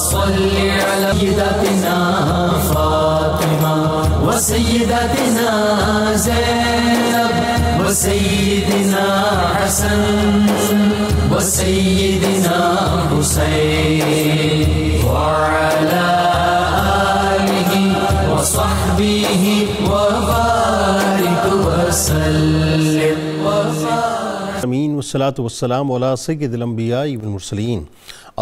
صل على سيدتنا فاطمة وسيدتنا زينب وسيدنا حسن وسيدنا حسين وعلى آله وصحبه وبارك وسلم امین والصلاة والسلام علی سید الانبیاء والمرسلین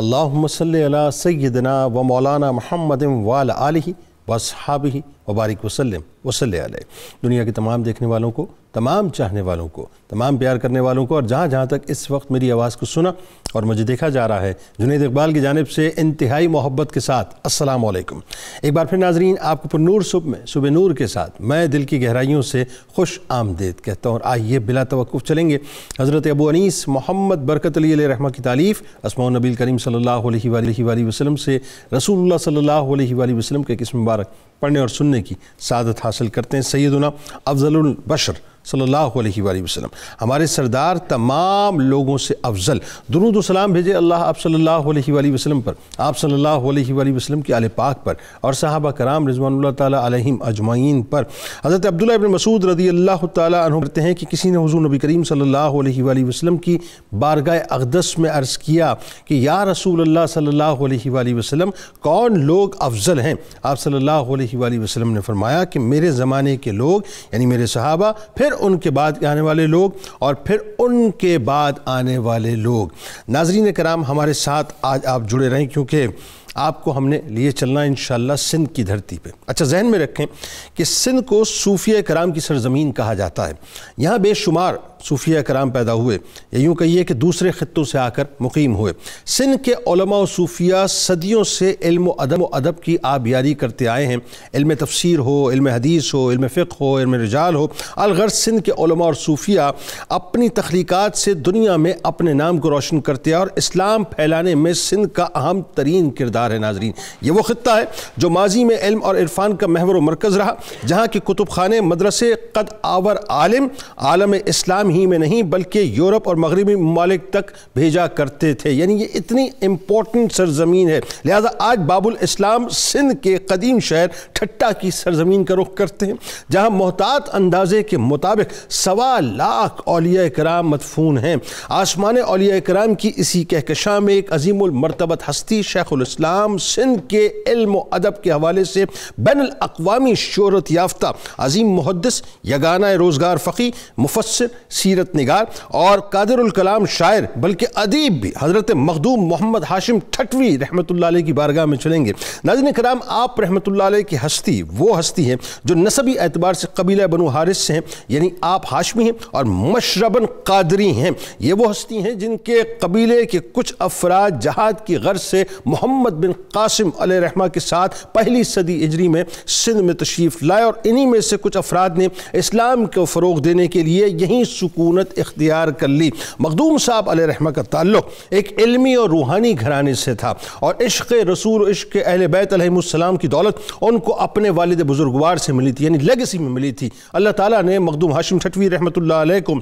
اللہم صلی علی سیدنا و مولانا محمد وعلی آلہ واصحابہ وبارک وسلم وصلی علیہ۔ دنیا کے تمام دیکھنے والوں کو، تمام چاہنے والوں کو، تمام پیار کرنے والوں کو، اور جہاں جہاں تک اس وقت میری آواز کو سنا اور مجھے دیکھا جا رہا ہے، جنید اقبال کی جانب سے انتہائی محبت کے ساتھ السلام علیکم۔ ایک بار پھر ناظرین، آپ کو پر نور صبح میں صبح نور کے ساتھ میں دل کی گہرائیوں سے خوش آمدید کہتا ہوں۔ اور آئیے بلا توقف چلیں گے حضرت ابو انیس محمد برکت علیہ رحمہ کی تالیف اسماء النبی کریم صلی اللہ علیہ وآلہ وسلم سے رسول اللہ صلی اللہ علیہ وآلہ وسلم کے اسم مبارک پڑھنے اور سننے کی سعادت حاصل کرتے ہیں۔ سیدنا افضل البشر صلی اللہ علیہ وآلہ وسلم، ہمارے سردار تمام لوگوں سے افضل، درود و سلام بھیجے اللہ آپ صلی اللہ علیہ وآلہ وسلم پر، آپ صلی اللہ علیہ وآلہ وسلم کے آل پاک پر اور صحابہ کرام رضوان اللہ تعالیٰ علیہم اجمعین پر۔ حضرت عبداللہ ابن مسعود رضی اللہ تعالیٰ عنہ کہتے ہیں کہ کسی نے حضور نبی کریم صلی اللہ علیہ وآلہ وسلم کی بارگاہ اقدس میں عرض کیا کہ یا رسول اللہ صلی اللہ علیہ وآلہ وسلم، کون لوگ افضل ہیں؟ آپ صلی اللہ علیہ وآلہ وسلم نے فرمایا کہ میرے زمانے کے لوگ یعنی میرے صحابہ، پھر ان کے بعد آنے والے لوگ، اور پھر ان کے بعد آنے والے لوگ۔ ناظرین کرام، ہمارے ساتھ آج آپ جڑے رہیں کیونکہ آپ کو ہم نے لیے چلنا انشاءاللہ سندھ کی دھرتی پہ۔ اچھا ذہن میں رکھیں کہ سندھ کو صوفیہ کرام کی سرزمین کہا جاتا ہے۔ یہاں بے شمار صوفیہ کرام پیدا ہوئے، یا یوں کہیے کہ دوسرے خطوں سے آ کر مقیم ہوئے۔ سندھ کے علماء و صوفیہ صدیوں سے علم و ادب کی آبیاری کرتے آئے ہیں۔ علم تفسیر ہو، علم حدیث ہو، علم فقہ ہو، علم رجال ہو، الغرض سندھ کے علماء اور صوفیہ اپنی تخلیقات سے دنیا میں اپنے نام کو روشن کرتے ہیں، اور اسلام پھیلانے میں سندھ کا اہم ترین کردار ہے۔ ناظرین، یہ وہ خطہ ہے جو ماضی میں علم اور عرفان کا محور و مرکز رہا، جہاں کے کتب خانے، مدرسے قد آور عالم عالم اسلام ہی میں نہیں بلکہ یورپ اور مغربی ممالک تک بھیجا کرتے تھے۔ یعنی یہ اتنی امپورٹنٹ سرزمین ہے، لہذا آج باب الاسلام سندھ کے قدیم شہر ٹھٹا کی سرزمین کا رخ کرتے ہیں، جہاں محتاط اندازے کے مطابق 1.25 لاکھ اولیاء کرام مدفون ہیں۔ آسمان اولیاء کرام کی اسی کہکشاں میں ایک عظیم المرتبت ہستی شیخ الاسلام سندھ کے علم و ادب کے حوالے سے بین الاقوامی شہرت یافتہ عظیم محدث، یگانہ روزگار فقی، مفسر، سیرت نگار اور قادر الکلام شاعر بلکہ ادیب بھی حضرت مخدوم محمد ہاشم ٹھٹوی رحمۃ اللہ علیہ کی بارگاہ میں چلیں گے۔ ناظرین کرام، آپ رحمۃ اللہ علیہ کی ہستی وہ ہستی ہے جو نسبی اعتبار سے قبیلہ بنو حارث سے ہیں، یعنی آپ ہاشمی ہیں اور مشرباً قادری ہیں۔ یہ وہ ہستی ہیں جن کے قبیلے کے کچھ افراد جہاد کی غرض سے محمد بن قاسم علیہ رحمہ کے ساتھ پہلی صدی ہجری میں سندھ میں تشریف لائے، اور انہی میں سے کچھ افراد نے اسلام کو فروغ دینے کے لیے یہیں سکونت اختیار کر لی۔ مخدوم صاحب علیہ رحمہ کا تعلق ایک علمی اور روحانی گھرانے سے تھا، اور عشق رسول، عشق اہل بیت علیہ السلام کی دولت ان کو اپنے والد بزرگوار سے ملی تھی، یعنی لیگیسی میں ملی تھی۔ اللہ تعالیٰ نے مخدوم ہاشم ٹھٹوی رحمۃ اللہ علیہ کو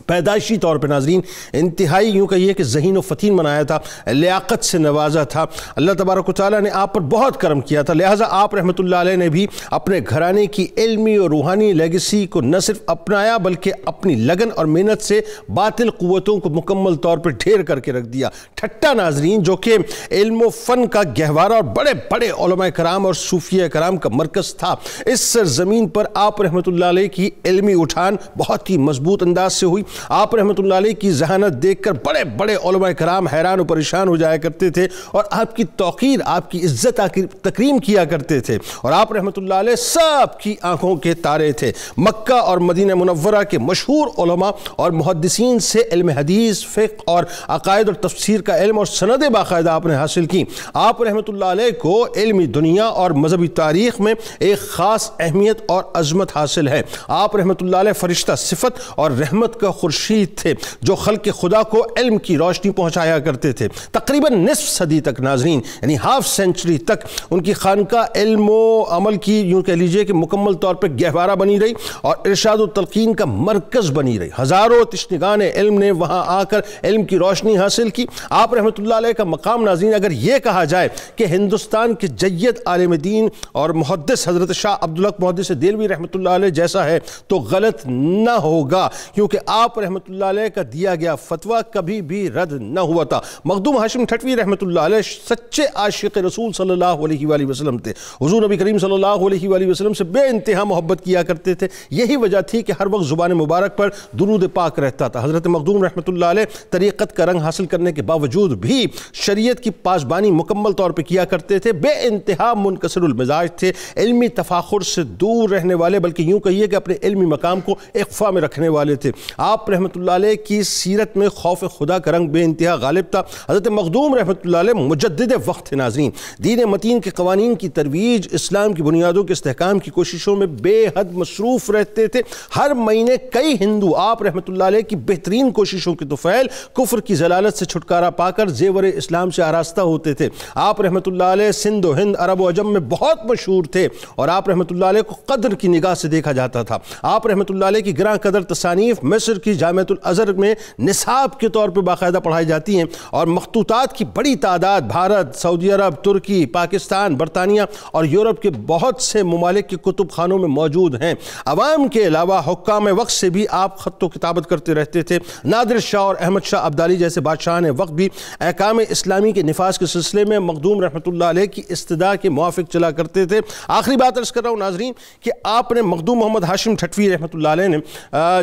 پیدائشی طور پر ناظرین انتہائی یوں کہیے کہ ذہین و فتین بنایا تھا، لیاقت سے نوازا تھا۔ اللہ تبارک و تعالیٰ نے آپ پر بہت کرم کیا تھا، لہٰذا آپ رحمۃ اللہ علیہ نے بھی اپنے گھرانے کی علمی اور روحانی لیگیسی کو نہ صرف اپنایا بلکہ اپنی لگن اور محنت سے باطل قوتوں کو مکمل طور پر ڈھیر کر کے رکھ دیا۔ ٹھٹا ناظرین جو کہ علم و فن کا گہوارہ اور بڑے بڑے علماء کرام اور صوفیہ کرام کا مرکز تھا، اس سرزمین پر آپ رحمۃ اللہ علیہ کی علمی اٹھان بہت ہی مضبوط انداز سے ہوئی۔ آپ رحمۃ اللہ علیہ کی ذہانت دیکھ کر بڑے بڑے علماء کرام حیران و پریشان ہو جایا کرتے تھے اور آپ کی توقیر، آپ کی عزت تکریم کیا کرتے تھے، اور آپ رحمۃ اللہ علیہ سب کی آنکھوں کے تارے تھے۔ مکہ اور مدینہ منورہ کے مشہور علماء اور محدثین سے علم حدیث، فقہ اور عقائد اور تفسیر کا علم اور سندیں باقاعدہ آپ نے حاصل کی۔ آپ رحمۃ اللہ علیہ کو علمی دنیا اور مذہبی تاریخ میں ایک خاص اہمیت اور عظمت حاصل ہے۔ آپ رحمۃ اللہ علیہ فرشتہ صفت اور رحمت کا خورشید تھے جو خلق خدا کو علم کی روشنی پہنچایا کرتے تھے۔ تقریباً نصف صدی تک ناظرین، یعنی ہاف سینچری تک ان کی خانقاہ علم و عمل کی یوں کہہ لیجئے کہ مکمل طور پر گہوارہ بنی رہی اور ارشاد و تلقین کا مرکز بنی رہی۔ ہزاروں تشنگان علم نے وہاں آ کر علم کی روشنی حاصل کی۔ آپ رحمۃ اللہ علیہ کا مقام ناظرین اگر یہ کہا جائے کہ ہندوستان کے جید عالم دین اور محدث حضرت شاہ عبدالحق محدث دہلوی رحمۃ اللہ علیہ جیسا ہے تو غلط نہ ہوگا، کیونکہ آپ رحمۃ اللہ علیہ کا دیا گیا فتویٰ کبھی بھی رد نہ ہوا تھا۔ مخدوم ہاشم ٹھٹوی رحمۃ اللہ علیہ سچے عاشق رسول صلی اللہ علیہ وآلہ وسلم تھے۔ حضور نبی کریم صلی اللہ علیہ وآلہ وسلم سے بے انتہا محبت کیا کرتے تھے، یہی وجہ تھی کہ ہر وقت زبان مبارک پر درود پاک رہتا تھا۔ حضرت مخدوم رحمۃ اللہ علیہ طریقت کا رنگ حاصل کرنے کے باوجود بھی شریعت کی پاسبانی مکمل طور پہ کیا کرتے تھے، بے انتہا منکسر المزاج تھے، علمی تفاخر سے دور رہنے والے، بلکہ یوں کہیے کہ اپنے علمی مقام کو اخفا میں رکھنے والے تھے۔ آپ رحمۃ اللہ علیہ کی سیرت میں خوف خدا کا رنگ بے انتہا غالب تھا۔ حضرت مخدوم رحمۃ اللہ علیہ مجدد وقت تھے ناظرین، دین متین کے قوانین کی ترویج، اسلام کی بنیادوں کے استحکام کی کوششوں میں بے حد مصروف رہتے تھے۔ ہر مہینے کئی ہندو آپ رحمۃ اللہ علیہ کی بہترین کوششوں کے طفیل کفر کی ضلالت سے چھٹکارا پا کر زیور اسلام سے آراستہ ہوتے تھے۔ آپ رحمۃ اللہ علیہ سندھ و ہند، عرب و عجم میں بہت مشہور تھے اور آپ رحمۃ اللہ علیہ کو قدر کی نگاہ سے دیکھا جاتا تھا۔ آپ رحمۃ اللہ علیہ کی گراں قدر تصانیف مصر کی جامعۃ الازہر میں نصاب کے طور پر باقاعدہ پڑھائی جاتی ہیں اور مخطوطات کی بڑی تعداد بھارت، سعودی عرب، ترکی، پاکستان، برطانیہ اور یورپ کے بہت سے ممالک کے کتب خانوں میں موجود ہیں۔ عوام کے علاوہ حکام وقت سے بھی آپ خط و کتابت کرتے رہتے تھے۔ نادر شاہ اور احمد شاہ عبدالی جیسے بادشاہان وقت بھی احکام اسلامی کے نفاذ کے سلسلے میں مخدوم رحمۃ اللہ علیہ کی استدعا کے موافق چلا کرتے تھے۔ آخری بات عرض کر رہا ہوں ناظرین کہ آپ نے مخدوم محمد ہاشم ٹھٹوی رحمۃ اللہ علیہ نے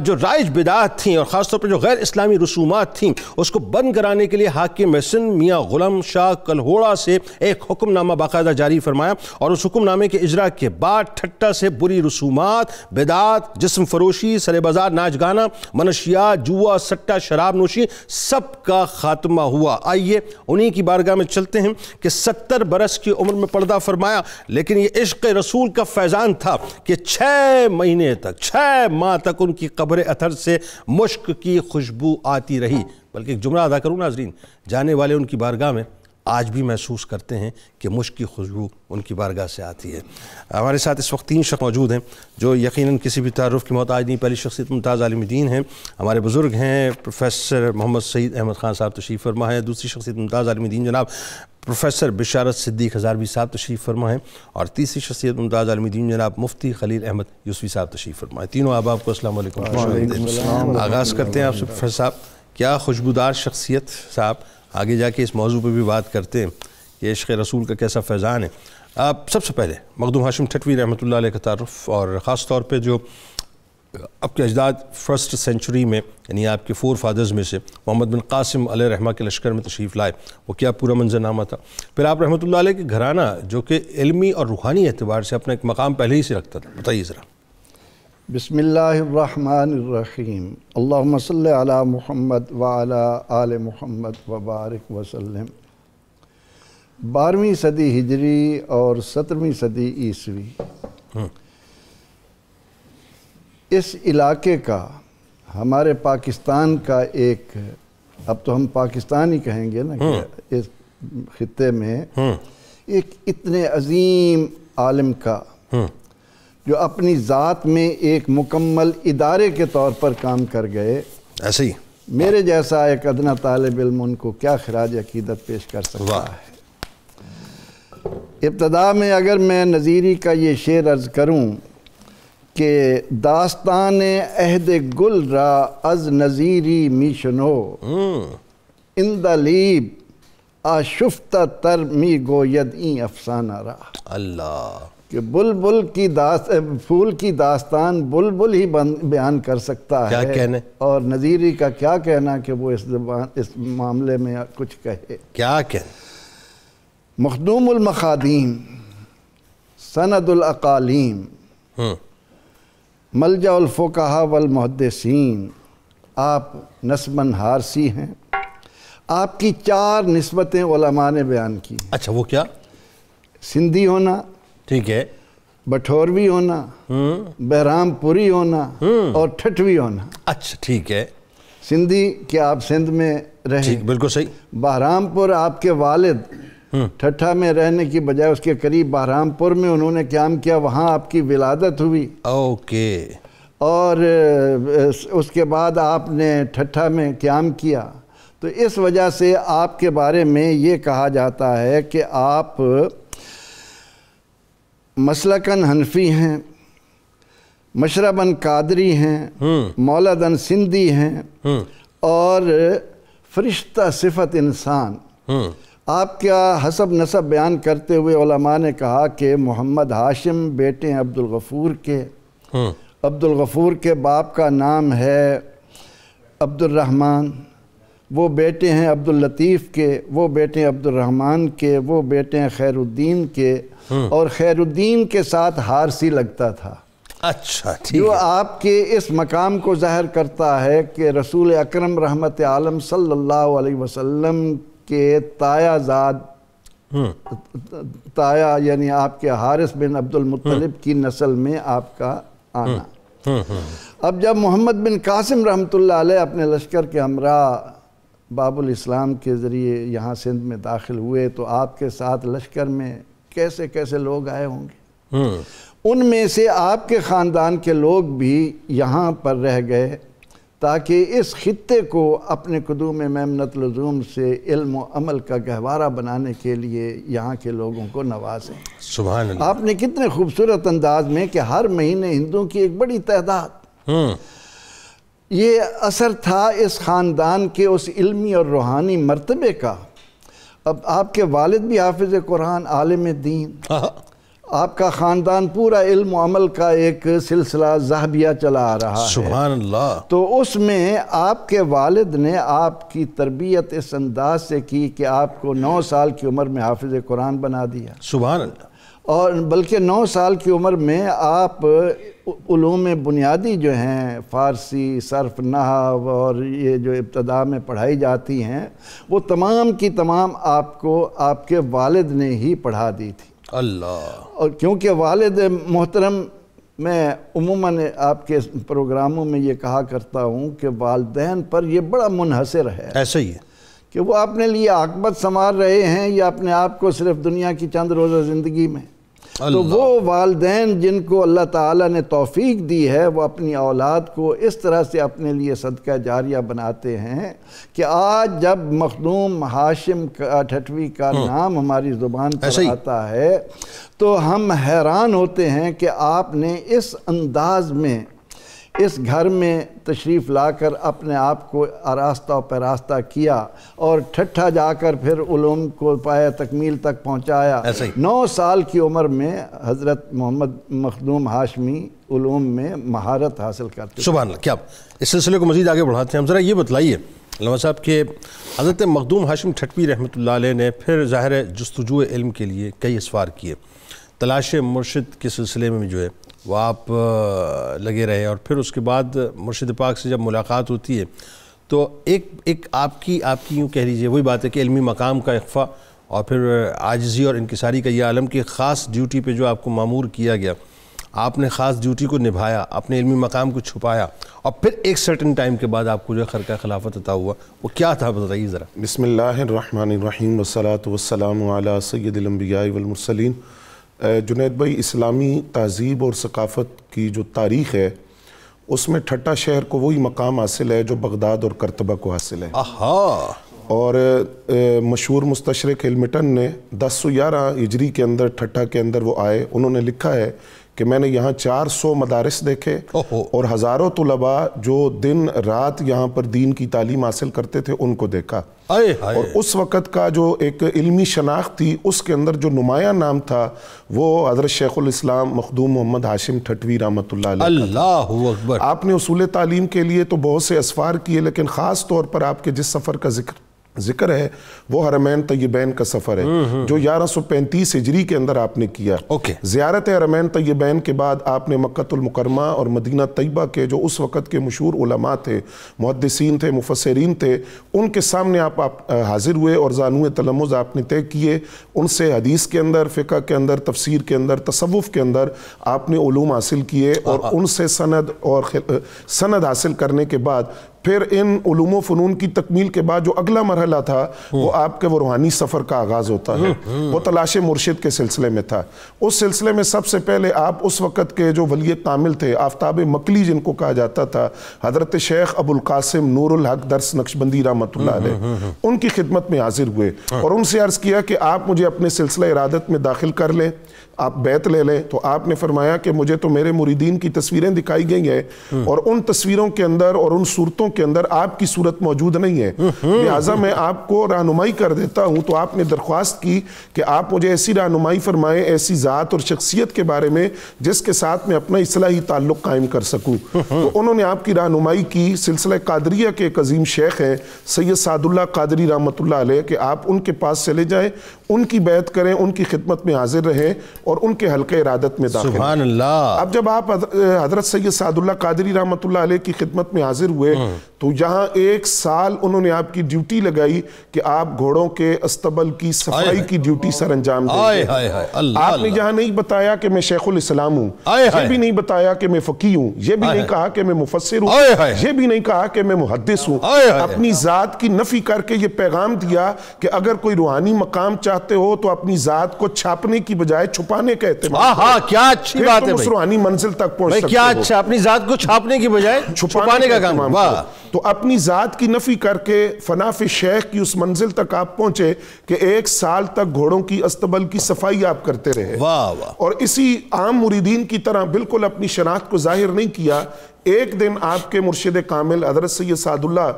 جو رائج بدعات تھیں اور خاص طور پر جو غیر اسلامی رسومات تھیں اس کو بند کرانے کے لیے حاکم سندھ میاں غلام شاہ کلہوڑا سے ایک حکم نامہ باقاعدہ جاری فرمایا اور اس حکم نامے کے اجرا کے بعد ٹھٹا سے بری رسومات، بدعات، جسم فروشی، سر بازار ناچ گانا، منشیات، جوا، سٹا، شراب نوشی سب کا خاتمہ ہوا۔ آئیے انہی کی بارگاہ میں چلتے ہیں کہ 70 برس کی عمر میں پردہ فرمایا، لیکن یہ عشق رسول کا فیضان تھا کہ 6 ماہ تک ان کی قبر اطہر سے مشک کی خوشبو آتی رہی۔ بلکہ ایک جملہ ادا کروں ناظرین، جانے والے ان کی بارگاہ میں آج بھی محسوس کرتے ہیں کہ مشک کی خوشبو ان کی بارگاہ سے آتی ہے۔ ہمارے ساتھ اس وقت 3 شخص موجود ہیں جو یقیناً کسی بھی تعارف کی محتاج نہیں۔ پہلی شخصیت ممتاز عالم دین ہیں، ہمارے بزرگ ہیں پروفیسر محمد سعید احمد خان صاحب تشریف فرما ہیں۔ دوسری شخصیت ممتاز عالم دین جناب پروفیسر بشارت صدیق ہزاروی صاحب تشریف فرما ہیں، اور تیسری شخصیت ممتاز عالم دین جناب مفتی خلیل احمد یوسفی صاحب تشریف فرما ہیں۔ تینوں احباب کو السلام علیکم۔ آغاز کرتے ہیں آپ سے پروفیسر صاحب، کیا خوشبودار شخصیت صاحب، آگے جا کے اس موضوع پہ بھی بات کرتے ہیں کہ عشق رسول کا کیسا فیضان ہے۔ آپ سب سے پہلے مخدوم ہاشم ٹھٹوی رحمۃ اللہ علیہ کا تعارف، اور خاص طور پہ جو آپ کے اجداد فرسٹ سینچری میں یعنی آپ کے 4 فادرز میں سے محمد بن قاسم علیہ رحمہ کے لشکر میں تشریف لائے، وہ کیا پورا منظرنامہ تھا۔ پھر آپ رحمۃ اللہ علیہ کے گھرانہ جو کہ علمی اور روحانی اعتبار سے اپنا ایک مقام پہلے ہی سے رکھتا تھا، بتائیے ذرا۔ بسم اللہ الرحمن الرحیم، اللہم صلی علی محمد وعلی آل محمد وبارک وسلم۔ 12ویں صدی ہجری اور 17ویں صدی عیسوی اس علاقے کا، ہمارے پاکستان کا ایک، اب تو ہم پاکستان ہی کہیں گے نا، کہ اس خطے میں ایک اتنے عظیم عالم کا جو اپنی ذات میں ایک مکمل ادارے کے طور پر کام کر گئے، ایسے ہی میرے جیسا ایک ادنا طالب علم ان کو کیا خراج عقیدت پیش کر سکتا ہے۔ ابتدا میں اگر میں نظیری کا یہ شعر عرض کروں کہ داستان عہد گل را از نظیری می شنو، اندلیب آشفتہ تر می گوید این افسانہ را۔ اللہ، کہ بلبل کی پھول کی داستان بلبل ہی بیان کر سکتا ہے، کیا کہنے، اور نظیری کا کیا کہنا کہ وہ اس معاملے میں کچھ کہے، کیا کہنے۔ مخدوم المخادیم، سند الاقالیم، ملجأ الفقہاء والمحدثین، آپ نسباً حارسی ہیں۔ آپ کی 4 نسبتیں علماء نے بیان کی۔ اچھا، وہ کیا؟ سندھی ہونا، ٹھیک ہے، بٹھوروی ہونا، بہرام پوری ہونا، اور ٹھٹوی ہونا۔ اچھا ٹھیک ہے۔ سندھی کہ آپ سندھ میں رہے، بالکل صحیح. بہرامپور آپ کے والد ٹھٹھا میں رہنے کی بجائے اس کے قریب بہرامپور میں انہوں نے قیام کیا، وہاں آپ کی ولادت ہوئی. اوکے. اور اس کے بعد آپ نے ٹھٹھا میں قیام کیا. تو اس وجہ سے آپ کے بارے میں یہ کہا جاتا ہے کہ آپ مسلکن حنفی ہیں، مشربن قادری ہیں، مولدن سندھی ہیں، اور فرشتہ صفت انسان. آپ کا حسب نسب بیان کرتے ہوئے علماء نے کہا کہ محمد ہاشم بیٹے ہیں عبد الغفور کے. عبد الغفور کے باپ کا نام ہے عبد الرحمن، وہ بیٹے ہیں عبد اللطیف کے، وہ بیٹے ہیں عبد الرحمن کے، وہ بیٹے ہیں خیر الدین کے، اور خیر الدین کے ساتھ حارثی لگتا تھا. اچھا ٹھیک. جو آپ کے اس مقام کو ظاہر کرتا ہے کہ رسول اکرم رحمت عالم صلی اللہ علیہ وسلم کے تایا زاد، تایا یعنی آپ کے حارث بن عبد المطلب کی نسل میں آپ کا آنا. اب جب محمد بن قاسم رحمۃ اللہ علیہ اپنے لشکر کے ہمراہ باب الاسلام کے ذریعے یہاں سندھ میں داخل ہوئے تو آپ کے ساتھ لشکر میں کیسے کیسے لوگ آئے ہوں گے. ان میں سے آپ کے خاندان کے لوگ بھی یہاں پر رہ گئے تاکہ اس خطے کو اپنے قدوم میمنت لزوم سے علم و عمل کا گہوارہ بنانے کے لیے یہاں کے لوگوں کو نوازیں. سبحان اللہ. آپ نے کتنے خوبصورت انداز میں کہ ہر مہینے ہندوؤں کی ایک بڑی تعداد، یہ اثر تھا اس خاندان کے اس علمی اور روحانی مرتبے کا. اب آپ کے والد بھی حافظ قرآن، عالم دین، آپ کا خاندان پورا علم و عمل کا ایک سلسلہ ذہبیہ چلا آ رہا ہے. سبحان اللہ. تو اس میں آپ کے والد نے آپ کی تربیت اس انداز سے کی کہ آپ کو 9 سال کی عمر میں حافظ قرآن بنا دیا. سبحان اللہ. اور بلکہ 9 سال کی عمر میں آپ علوم بنیادی جو ہیں، فارسی، صرف، نحو اور یہ جو ابتدا میں پڑھائی جاتی ہیں، وہ تمام کی تمام آپ کو آپ کے والد نے ہی پڑھا دی تھی. اللہ. اور کیونکہ والد محترم، میں عموماً آپ کے پروگراموں میں یہ کہا کرتا ہوں کہ والدین پر یہ بڑا منحصر ہے. ایسا ہی ہے کہ وہ اپنے لیے عاقبت سنوار رہے ہیں یا اپنے آپ کو صرف دنیا کی چند روزہ زندگی میں. تو وہ والدین جن کو اللہ تعالیٰ نے توفیق دی ہے، وہ اپنی اولاد کو اس طرح سے اپنے لیے صدقہ جاریہ بناتے ہیں کہ آج جب مخدوم ہاشم ٹھٹوی کا نام ہماری زبان پر آتا ہے تو ہم حیران ہوتے ہیں کہ آپ نے اس انداز میں اس گھر میں تشریف لا کر اپنے آپ کو آراستہ و پیراستہ کیا اور ٹھٹھا جا کر پھر علوم کو پایا تکمیل تک پہنچایا. 9 سال کی عمر میں حضرت محمد مخدوم ہاشمی علوم میں مہارت حاصل کرتے. سبحان اللہ. کیا اس سلسلے کو مزید آگے بڑھاتے ہیں. ہم ذرا یہ بتلائیے علامہ صاحب کہ حضرت مخدوم ہاشم ٹھٹوی رحمۃ اللہ علیہ نے پھر ظاہر جستجو علم کے لیے کئی اسفار کیے. تلاش مرشد کے سلسلے میں جو ہے وہ آپ لگے رہے، اور پھر اس کے بعد مرشد پاک سے جب ملاقات ہوتی ہے تو ایک آپ کی یوں کہہ لیجیے وہی بات ہے کہ علمی مقام کا اخفا اور پھر عاجزی اور انکساری کا یہ عالم کی خاص ڈیوٹی پہ جو آپ کو مامور کیا گیا، آپ نے خاص ڈیوٹی کو نبھایا، اپنے علمی مقام کو چھپایا، اور پھر ایک سرٹن ٹائم کے بعد آپ کو جو خرقہ خلافت عطا ہوا، وہ کیا تھا بتائیے ذرا. بسم اللہ الرحمن الرحیم والصلاة والسلام علی سید الانبیاء والمرسلین. جنید بھائی، اسلامی تہذیب اور ثقافت کی جو تاریخ ہے اس میں ٹھٹھا شہر کو وہی مقام حاصل ہے جو بغداد اور کرتبہ کو حاصل ہے. اور مشہور مستشرق ہلمٹن نے 1011 ہجری کے اندر ٹھٹھا کے اندر وہ آئے. انہوں نے لکھا ہے کہ میں نے یہاں 400 مدارس دیکھے اور ہزاروں طلباء جو دن رات یہاں پر دین کی تعلیم حاصل کرتے تھے ان کو دیکھا. اور اس وقت کا جو ایک علمی شناخت تھی اس کے اندر جو نمایاں نام تھا وہ حضرت شیخ الاسلام مخدوم محمد ہاشم ٹھٹوی رحمۃ اللہ علیہ. اللہ اکبر. آپ نے اصول تعلیم کے لیے تو بہت سے اسفار کیے، لیکن خاص طور پر آپ کے جس سفر کا ذکر ہے وہ حرمین طیبین کا سفر ہے جو 1135 ہجری کے اندر آپ نے کیا. زیارت حرمین طیبین کے بعد آپ نے مکہ المکرمہ اور مدینہ طیبہ کے جو اس وقت کے مشہور علماء تھے، محدثین تھے، مفسرین تھے، ان کے سامنے آپ حاضر ہوئے اور زانوِ تلمذ آپ نے طے کیے. ان سے حدیث کے اندر، فقہ کے اندر، تفسیر کے اندر، تصوف کے اندر آپ نے علوم حاصل کیے اور ان سے سند حاصل کرنے کے بعد پھر ان علوم و فنون کی تکمیل کے بعد جو اگلا مرحلہ تھا وہ آپ کے وہ روحانی سفر کا آغاز ہوتا ہے، وہ تلاش مرشد کے سلسلے میں تھا۔ اس سلسلے میں سب سے پہلے آپ اس وقت کے جو ولی کامل تھے، آفتاب مکلی جن کو کہا جاتا تھا، حضرت شیخ ابو القاسم نور الحق درس نقشبندی رحمۃ اللہ علیہ، ان کی خدمت میں حاضر ہوئے اور ان سے عرض کیا کہ آپ مجھے اپنے سلسلہ ارادت میں داخل کر لیں، آپ بیعت لے لیں۔ تو آپ نے فرمایا کہ مجھے تو میرے مریدین کی تصویریں دکھائی گئی ہیں اور ان تصویروں کے اندر اور ان صورتوں کے اندر آپ کی صورت موجود نہیں ہے، لہٰذا میں آپ کو رہنمائی کر دیتا ہوں۔ تو آپ نے درخواست کی کہ آپ مجھے ایسی رہنمائی فرمائیں، ایسی ذات اور شخصیت کے بارے میں جس کے ساتھ میں اپنا اصلاحی تعلق قائم کر سکوں۔ تو انہوں نے آپ کی رہنمائی کی، سلسلہ قادریہ کے ایک عظیم شیخ ہیں سید سعد اللہ قادری رحمۃ اللہ علیہ، کہ آپ ان کے پاس چلے جائیں، ان کی بیعت کریں، ان کی خدمت میں حاضر رہیں اور ان کے حلقہ ارادت میں داخل۔ سبحان اللہ۔ اب جب آپ حضرت سید سعد اللہ قادری رحمۃ اللہ علیہ کی خدمت میں حاضر ہوئے تو یہاں 1 سال انہوں نے آپ کی ڈیوٹی لگائی کہ آپ گھوڑوں کے استبل کی صفائی کی ڈیوٹی سر انجام دیں۔ آپ نے یہاں نہیں بتایا کہ میں شیخ الاسلام ہوں، یہ بھی نہیں بتایا کہ میں فقیہ ہوں، یہ بھی نہیں کہا کہ میں مفسر ہوں، یہ بھی نہیں کہا کہ میں محدث ہوں۔ اپنی ذات کی نفی کر کے یہ پیغام دیا کہ اگر کوئی روحانی مقام چاہتے ہو تو اپنی ذات کو چھاپنے کی بجائے چھپانے کا اہتمام کرو، کیا اچھی بات ہے اس روحانی منزل تک پہنچ سکتے ہو۔ کیا اچھا، اپنی ذات کو چھاپنے کی بجائے چھپانے کا کام۔ تو اپنی ذات کی نفی کر کے فناف شیخ کی اس منزل تک آپ پہنچے کہ 1 سال تک گھوڑوں کی استبل کی صفائی آپ کرتے رہے، اور اسی عام مریدین کی طرح بالکل اپنی شناخت کو ظاہر نہیں کیا۔ ایک دن آپ کے مرشد کامل حضرت سید سعد اللہ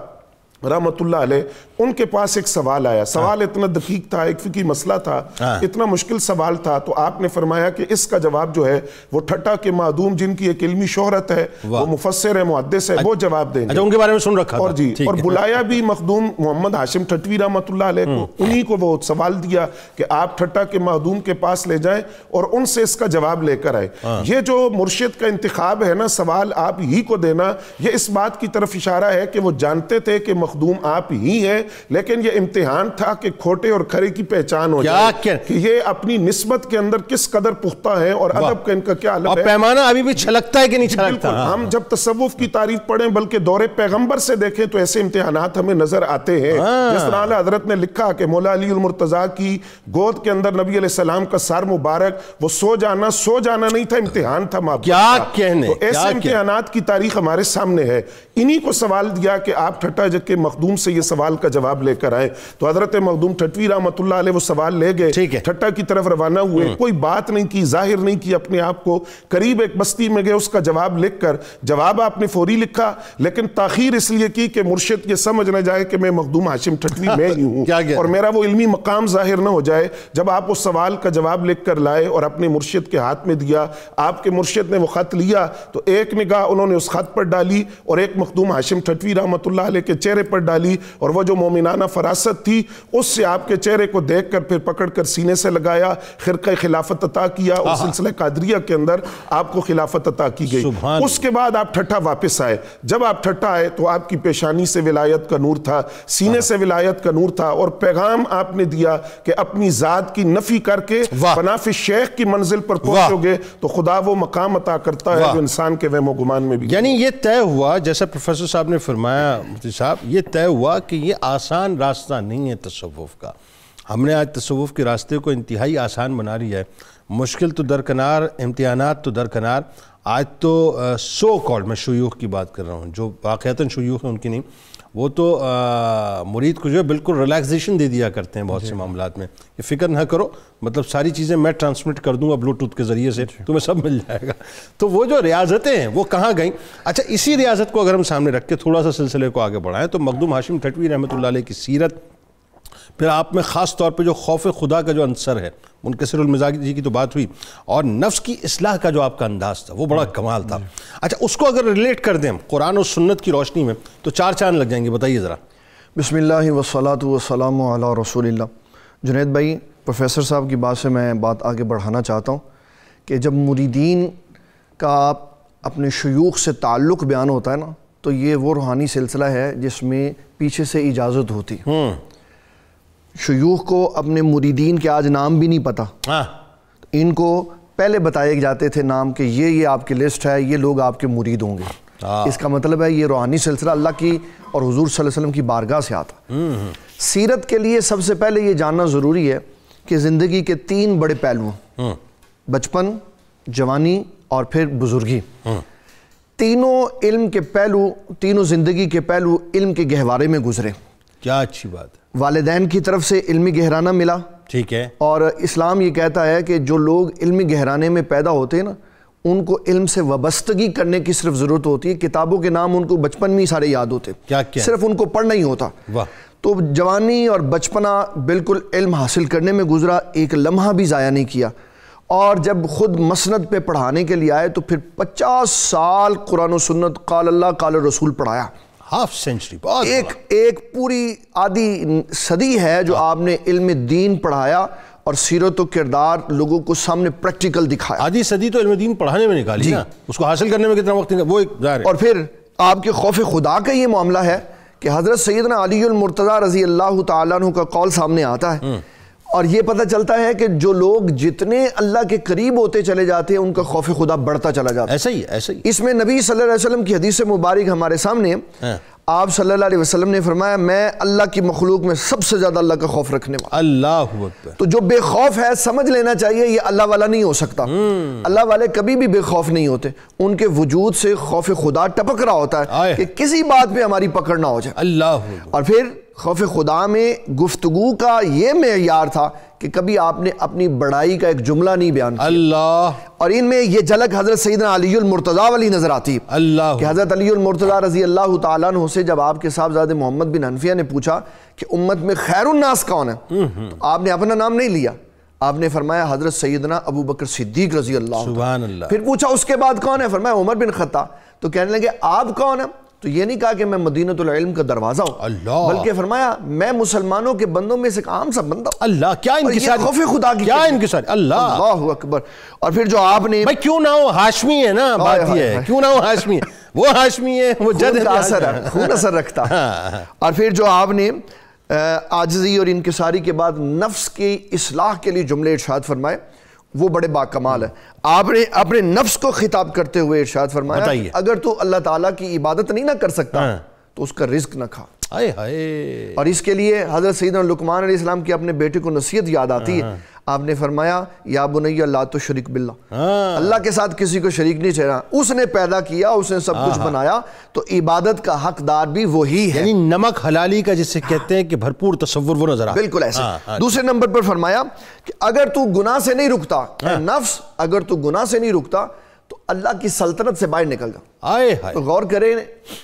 رحمت اللہ علیہ، ان کے پاس ایک سوال آیا، سوال اتنا دقیق تھا، ایک فقہی مسئلہ تھا، اتنا مشکل سوال تھا، تو آپ نے فرمایا کہ اس کا جواب جو ہے وہ ٹھٹا کے معدوم جن کی ایک علمی شہرت ہے، وہ مفسر ہے، محدث ہے، وہ جواب دیں گے۔ اچھا، ان کے بارے میں سن رکھا تھا۔ اور جی، اور بلایا بھی مخدوم محمد ہاشم ٹھٹوی رحمت اللہ علیہ کو، انہی کو وہ سوال دیا کہ آپ ٹھٹا کے معدوم کے پاس لے جائیں اور ان سے اس کا جواب لے کر آئے۔ یہ جو مرشد کا انتخاب ہے نا، سوال آپ ہی کو دینا، یہ اس بات کی طرف اشارہ ہے کہ وہ جانتے تھے کہ مخدوم آپ ہی ہیں، لیکن یہ امتحان تھا کہ کھوٹے اور کھرے کی پہچان ہو جائے کہ یہ اپنی نسبت کے اندر کس قدر پختہ ہے اور ادب کا ان کا کیا حلب ہے، اور پیمانہ ابھی بھی چھلکتا ہے کہ نہیں چھلکتا۔ ہم جب تصوف کی تعریف پڑھیں بلکہ دور پیغمبر سے دیکھیں تو ایسے امتحانات ہمیں نظر آتے ہیں، جس طرح اعلیٰ حضرت نے لکھا کہ مولا علی المرتضیٰ کی گود کے اندر نبی علیہ السلام کا سر مبارک، وہ سو جانا نہیں تھا، امتحان تھا محبوب کیا کہنے، تو ایسے امتحانات کی تاریخ ہمارے سامنے ہے۔ انہی کو سوال دیا کہ آپ ٹھٹا کے مخدوم سے یہ سوال کا جواب لے کر آئے، تو حضرت مخدوم ٹھٹوی رحمت اللہ علیہ وہ سوال لے گئے، ٹھٹا کی طرف روانہ ہوئے، کوئی بات نہیں کی، ظاہر نہیں کی اپنے آپ کو، قریب ایک بستی میں گئے، اس کا جواب لکھ کر، جواب آپ نے فوری لکھا لیکن تاخیر اس لیے کی کہ مرشد یہ سمجھ نہ جائے کہ میں مخدوم ہاشم ٹھٹوی میں ہی ہوں اور میرا وہ علمی مقام ظاہر نہ ہو جائے۔ جب آپ اس سوال کا جواب لکھ کر لائے اور اپنے مرشد کے ہاتھ میں دیا، آپ کے مرشد نے وہ خط لیا تو ایک نگاہ انہوں نے اس خط پر ڈالی اور ایک مخدوم ہاشم ٹھٹوی رحمت اللہ علیہ کے چہرے پر ڈالی، اور وہ جو مومنانہ فراست تھی اس سے آپ کے چہرے کو دیکھ کر پھر پکڑ کر سینے سے لگایا، خرقہ خلافت عطا کیا، اور سلسلہ قادریہ کے اندر آپ کو خلافت عطا کی گئی۔ اس کے بعد آپ ٹھٹا واپس آئے، جب آپ ٹھٹا آئے تو آپ کی پیشانی سے ولایت کا نور تھا، سینے سے ولایت کا نور تھا، اور پیغام آپ نے دیا کہ اپنی ذات کی نفی کر کے فناف شیخ کی منزل پر پہنچو گے تو خدا وہ مقام عطا کرتا ہے جو انسان کے وہم و گمان میں بھی۔ یعنی یہ طے ہوا، جیسا پروفیسر صاحب نے فرمایا، مفتی صاحب، یہ طے ہوا کہ یہ آسان راستہ نہیں ہے تصوف کا۔ ہم نے آج تصوف کے راستے کو انتہائی آسان بنا لیا ہے، مشکل تو درکنار، امتحانات تو درکنار۔ آج تو سو کالڈ، میں شیوخ کی بات کر رہا ہوں، جو واقعتاً شیوخ ہیں ان کی نہیں، وہ تو مرید کو جو ہے بالکل ریلیکسیشن دے دیا کرتے ہیں بہت سے معاملات میں، یہ فکر نہ کرو، مطلب ساری چیزیں میں ٹرانسمٹ کر دوں گا بلوٹوتھ کے ذریعے سے، تمہیں سب مل جائے گا۔ تو وہ جو ریاضتیں ہیں وہ کہاں گئیں؟ اچھا، اسی ریاضت کو اگر ہم سامنے رکھ کے تھوڑا سا سلسلے کو آگے بڑھائیں تو مخدوم ہاشم ٹھٹوی رحمۃ اللہ علیہ کی سیرت، پھر آپ میں خاص طور پہ جو خوف خدا کا جو عنصر ہے، منکسر المزاجی کی تو بات ہوئی، اور نفس کی اصلاح کا جو آپ کا انداز تھا وہ بڑا کمال تھا۔ اچھا، اس کو اگر ریلیٹ کر دیں قرآن و سنت کی روشنی میں تو 4 چاند لگ جائیں گے، بتائیے ذرا۔ بسم اللہ والصلاۃ والسلام علی رسول اللہ۔ جنید بھائی، پروفیسر صاحب کی بات سے میں بات آگے بڑھانا چاہتا ہوں کہ جب مریدین کا اپنے شیوخ سے تعلق بیان ہوتا ہے نا، تو یہ وہ روحانی سلسلہ ہے جس میں پیچھے سے اجازت ہوتی۔ شیوخ کو اپنے مریدین کے آج نام بھی نہیں پتہ، ان کو پہلے بتائے جاتے تھے نام کہ یہ آپ کی لسٹ ہے، یہ لوگ آپ کے مرید ہوں گے۔ اس کا مطلب ہے یہ روحانی سلسلہ اللہ کی اور حضور صلی اللہ علیہ وسلم کی بارگاہ سے آتا. سیرت کے لیے سب سے پہلے یہ جاننا ضروری ہے کہ زندگی کے 3 بڑے پہلو ہیں، بچپن، جوانی اور پھر بزرگی. تینوں علم کے پہلو، تینوں زندگی کے پہلو علم کے گہوارے میں گزرے. کیا اچھی بات ہے. والدین کی طرف سے علمی گہرانہ ملا. ٹھیک ہے. اور اسلام یہ کہتا ہے کہ جو لوگ علمی گہرانے میں پیدا ہوتے ہیں نا، ان کو علم سے وابستگی کرنے کی صرف ضرورت ہوتی ہے. کتابوں کے نام ان کو بچپن میں ہی سارے یاد ہوتے، صرف ان کو پڑھنا ہی ہوتا. تو جوانی اور بچپنا بالکل علم حاصل کرنے میں گزرا، ایک لمحہ بھی ضائع نہیں کیا. اور جب خود مسند پہ پڑھانے کے لیے آئے تو پھر 50 سال قرآن و سنت قال اللہ قال رسول پڑھایا. Half century. ایک پوری آدھی صدی ہے جو آپ نے علم دین پڑھایا اور سیرت و کردار لوگوں کو سامنے پریکٹیکل دکھایا. آدھی صدی تو علم دین پڑھانے میں نکالی نا، اس کو حاصل کرنے میں کتنا وقت وہ ایک ظاہر ہے. اور پھر آپ کے خوف خدا کا یہ معاملہ ہے کہ حضرت سیدنا علی المرتضیٰ رضی اللہ تعالیٰ عنہ کا قول سامنے آتا ہے، اور یہ پتہ چلتا ہے کہ جو لوگ جتنے اللہ کے قریب ہوتے چلے جاتے ہیں ان کا خوف خدا بڑھتا چلا جاتا ہے. ایسا ہی ایسا ہی. اس میں نبی صلی اللہ علیہ وسلم کی حدیث مبارک ہمارے سامنے، آپ صلی اللہ علیہ وسلم نے فرمایا میں اللہ کی مخلوق میں سب سے زیادہ اللہ کا خوف رکھنے والا. اللہ اکبر. تو جو بے خوف ہے سمجھ لینا چاہیے یہ اللہ والا نہیں ہو سکتا. اللہ والے کبھی بھی بے خوف نہیں ہوتے، ان کے وجود سے خوف خدا ٹپک رہا ہوتا ہے کہ کسی بات پہ ہماری پکڑ نہ ہو جائے. اللہ. اور پھر خوف خدا میں گفتگو کا یہ معیار تھا کہ کبھی آپ نے اپنی بڑائی کا ایک جملہ نہیں بیان کیا. اللہ. اور ان میں یہ جھلک حضرت سیدنا علی المرتضیٰ والی نظر آتی. اللہ. کہ حضرت علی المرتضیٰ رضی اللہ تعالیٰ عنہ سے جب آپ کے صاحبزادے محمد بن حنفیہ نے پوچھا کہ امت میں خیر الناس کون ہے، تو آپ نے اپنا نام نہیں لیا، آپ نے فرمایا حضرت سیدنا ابو بکر صدیق رضی اللہ. سبحان اللہ. پھر پوچھا اس کے بعد کون ہے، فرمایا عمر بن خطاب. تو کہنے لگے آپ کون ہیں، تو یہ نہیں کہا کہ میں مدینۃ العلم کا دروازہ ہوں، اللہ، بلکہ فرمایا میں مسلمانوں کے بندوں میں سے ایک عام سا بندہ ہوں. اللہ. کیا انکساری، خوف خدا کی کیا انکساری. اللہ. اللہ اکبر. اور پھر جو آپ نے بھائی کیوں نہ ہو ہاشمی ہے نا، بات یہ ہے کیوں نہ ہو ہاشمی ہے، وہ ہاشمی ہے، وہ جد کا اثر ہے، خون اثر رکھتا. اور پھر جو آپ نے عاجزی اور انکساری کے بعد نفس کی اصلاح کے لیے جملے ارشاد فرمائے، وہ بڑے باکمال ہے. آپ نے اپنے نفس کو خطاب کرتے ہوئے ارشاد فرمایا اگر تو اللہ تعالیٰ کی عبادت نہیں نہ کر سکتا تو اس کا رزق نہ کھا. اور اس کے لیے حضرت سیدنا لقمان علیہ السلام کی اپنے بیٹے کو نصیحت یاد آتی ہے. آپ نے فرمایا یا بنی لا تشرک باللہ، اللہ کے ساتھ کسی کو شریک نہیں ٹھہرانا. اس نے پیدا کیا، اس نے سب کچھ بنایا، تو عبادت کا حقدار بھی وہی ہے. یعنی نمک حلالی کا جسے کہتے ہیں کہ بھرپور تصور وہ نظر آتا. بالکل ایسے. دوسرے نمبر پر فرمایا کہ اگر تو گناہ سے نہیں رکتا اے نفس، اگر تو گناہ سے نہیں رکتا تو اللہ کی سلطنت سے باہر نکل جا. تو غور کریں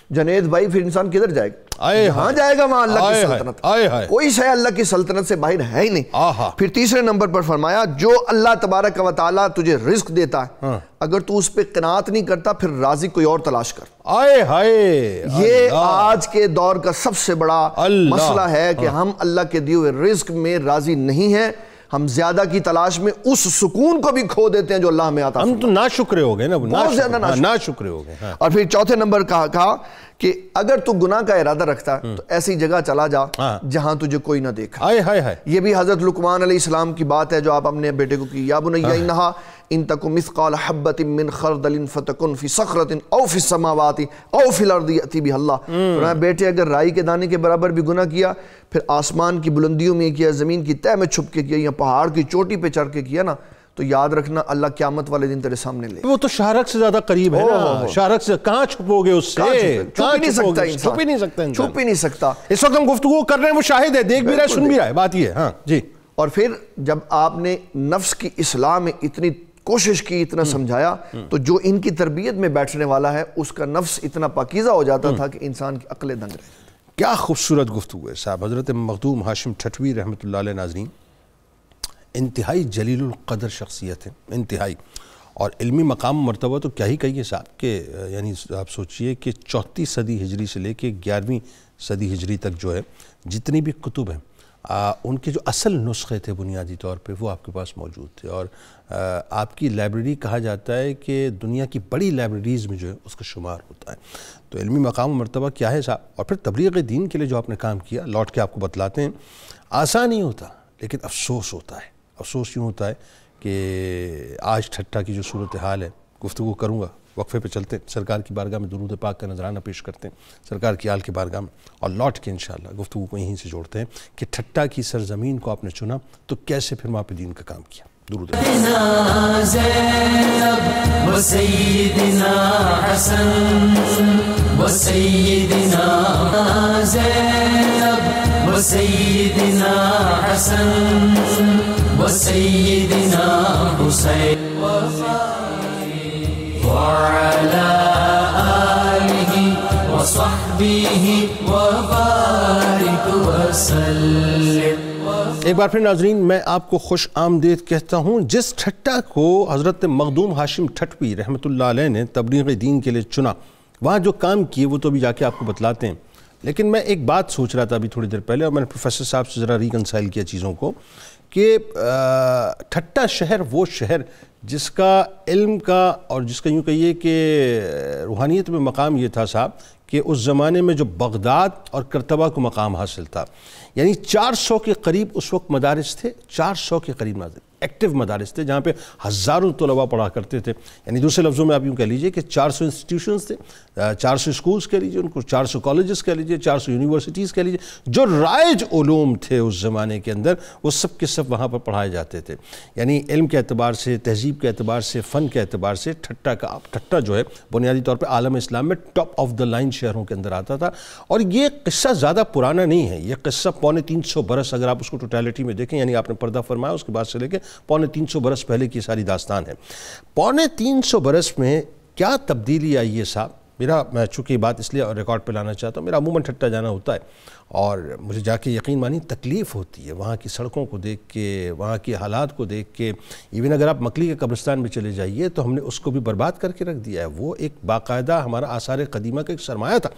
جنید بھائی، پھر انسان کدھر جائے گا؟ جہاں جائے گا وہاں اللہ کی سلطنت. کوئی شے اللہ کی سلطنت سے باہر ہے ہی نہیں. پھر تیسرے نمبر پر فرمایا جو اللہ تبارک و تعالیٰ تجھے رزق دیتا ہے اگر تو اس پہ قناعت نہیں کرتا پھر رازق کوئی اور تلاش کر. یہ آج کے دور کا سب سے بڑا مسئلہ ہے کہ ہم اللہ کے دیے ہوئے رزق میں راضی نہیں ہیں. ہم زیادہ کی تلاش میں اس سکون کو بھی کھو دیتے ہیں جو اللہ ہمیں عطا. ہم تو ناشکرے ہو گئے نا، بہت زیادہ ناشکرے ہو گئے. اور پھر چوتھے نمبر کہا کہ اگر تو گناہ کا ارادہ رکھتا ہے تو ایسی جگہ چلا جا جہاں تجھے کوئی نہ دیکھا. یہ بھی حضرت لقمان علیہ السلام کی بات ہے جو آپ اپنے بیٹے کو کی. یا بنی انہا ان تک مثقال حبۃ من خردل فتکن فی صخرۃ او فی السماوات او فی الارض یأتی بہ اللہ. فرمایا بیٹے اگر رائی کے دانے کے برابر بھی گناہ کیا، پھر آسمان کی بلندیوں میں کیا، زمین کی تہ میں چھپ کے کیا، یا پہاڑ کی چوٹی پہ چڑھ کے کیا نا، تو یاد رکھنا اللہ قیامت والے دن تیرے سامنے لے. وہ تو شارک سے زیادہ قریب ہے نا. شارک سے کہاں چھپو گے اس سے؟ چھپ ہی نہیں سکتا. اس وقت ہم گفتگو کر رہے ہیں، وہ شاہد ہے، دیکھ بھی رہا ہے، سن بھی رہا ہے. بات یہ ہے. ہاں جی. اور پھر جب آپ نے نفس کی اصلاح میں اتنی کوشش کی، اتنا سمجھایا، تو جو ان کی تربیت میں بیٹھنے والا ہے اس کا نفس اتنا پاکیزہ ہو جاتا تھا کہ انسان کی عقلیں دنگ رہی. کیا خوبصورت گفتگو ہے صاحب. حضرت مخدوم ہاشم ٹھٹوی رحمۃ اللہ علیہ. ناظرین، انتہائی جلیل القدر شخصیت ہے، انتہائی. اور علمی مقام مرتبہ تو کیا ہی کہیے صاحب کہ یعنی آپ سوچئے کہ 34 صدی ہجری سے لے کے 11ویں صدی ہجری تک جو ہے جتنی بھی کتب ہیں ان کے جو اصل نسخے تھے بنیادی طور پہ وہ آپ کے پاس موجود تھے. اور آپ کی لائبریری کہا جاتا ہے کہ دنیا کی بڑی لائبریریز میں جو ہے اس کا شمار ہوتا ہے. تو علمی مقام و مرتبہ کیا ہے صاحب. اور پھر تبلیغ دین کے لیے جو آپ نے کام کیا، لوٹ کے آپ کو بتلاتے ہیں، آسان نہیں ہوتا لیکن افسوس ہوتا ہے. افسوس یوں ہوتا ہے کہ آج ٹھٹا کی جو صورتحال ہے، گفتگو کروں گا وقفے پہ چلتے ہیں، سرکار کی بارگاہ میں درود پاک کا نذرانہ پیش کرتے ہیں سرکار کی آل کی بارگاہ میں، اور لوٹ کے انشاءاللہ گفتگو کو یہیں سے جوڑتے ہیں کہ ٹھٹا کی سرزمین کو آپ نے چنا تو کیسے پھر وہاں پہ دین کا کام کیا. درود زینب و سیدنا حسن و سیدنا زینب و سیدنا حسن و سیدنا حسین وعلى آله وصحبه وبارك وسلم. ایک بار پھر ناظرین میں آپ کو خوش آمدید کہتا ہوں. جس ٹھٹا کو حضرت مخدوم ہاشم ٹھٹوی رحمۃ اللہ علیہ نے تبلیغ دین کے لیے چنا، وہاں جو کام کیے وہ تو ابھی جا کے آپ کو بتلاتے ہیں. لیکن میں ایک بات سوچ رہا تھا ابھی تھوڑی دیر پہلے، اور میں نے پروفیسر صاحب سے ذرا ریکنسائل کیا چیزوں کو، کہ ٹھٹا شہر وہ شہر جس کا علم کا اور جس کا یوں کہیے کہ روحانیت میں مقام یہ تھا صاحب کہ اس زمانے میں جو بغداد اور کرتبہ کو مقام حاصل تھا، یعنی 400 کے قریب اس وقت مدارس تھے، 400 کے قریب ایکٹیو مدارس تھے جہاں پہ ہزاروں طلباء پڑھا کرتے تھے. یعنی دوسرے لفظوں میں آپ یوں کہہ لیجئے کہ 400 انسٹیٹیوشنز تھے، 400 اسکولز کہہ لیجئے ان کو، 400 کالجز کہہ لیجئے، 400 یونیورسٹیز کہہ لیجئے. جو رائج علوم تھے اس زمانے کے اندر وہ سب کے سب وہاں پر پڑھائے جاتے تھے. یعنی علم کے اعتبار سے، تہذیب کے اعتبار سے، فن کے اعتبار سے ٹھٹا جو ہے بنیادی طور پہ عالم اسلام میں ٹاپ آف دا لائن شہروں کے اندر آتا تھا. اور یہ قصہ زیادہ پرانا نہیں ہے، یہ قصہ 350 برس اگر آپ اس کو ٹوٹیلٹی میں دیکھیں، یعنی آپ نے پردہ فرمایا اس کے بعد سے لے کے 350 برس پہلے کی ساری داستان ہے. 350 برس میں کیا تبدیلی آئی ہے صاحب؟ میں چونکہ یہ بات اس لیے ریکارڈ پہ لانا چاہتا ہوں، میرا عموماً ٹھٹا جانا ہوتا ہے اور مجھے جا کے یقین مانی تکلیف ہوتی ہے وہاں کی سڑکوں کو دیکھ کے، وہاں کے حالات کو دیکھ کے. ایون اگر آپ مکلی کے قبرستان میں چلے جائیے تو ہم نے اس کو بھی برباد کر کے رکھ دیا ہے. وہ ایک باقاعدہ ہمارا آثار قدیمہ کا ایک سرمایہ تھا،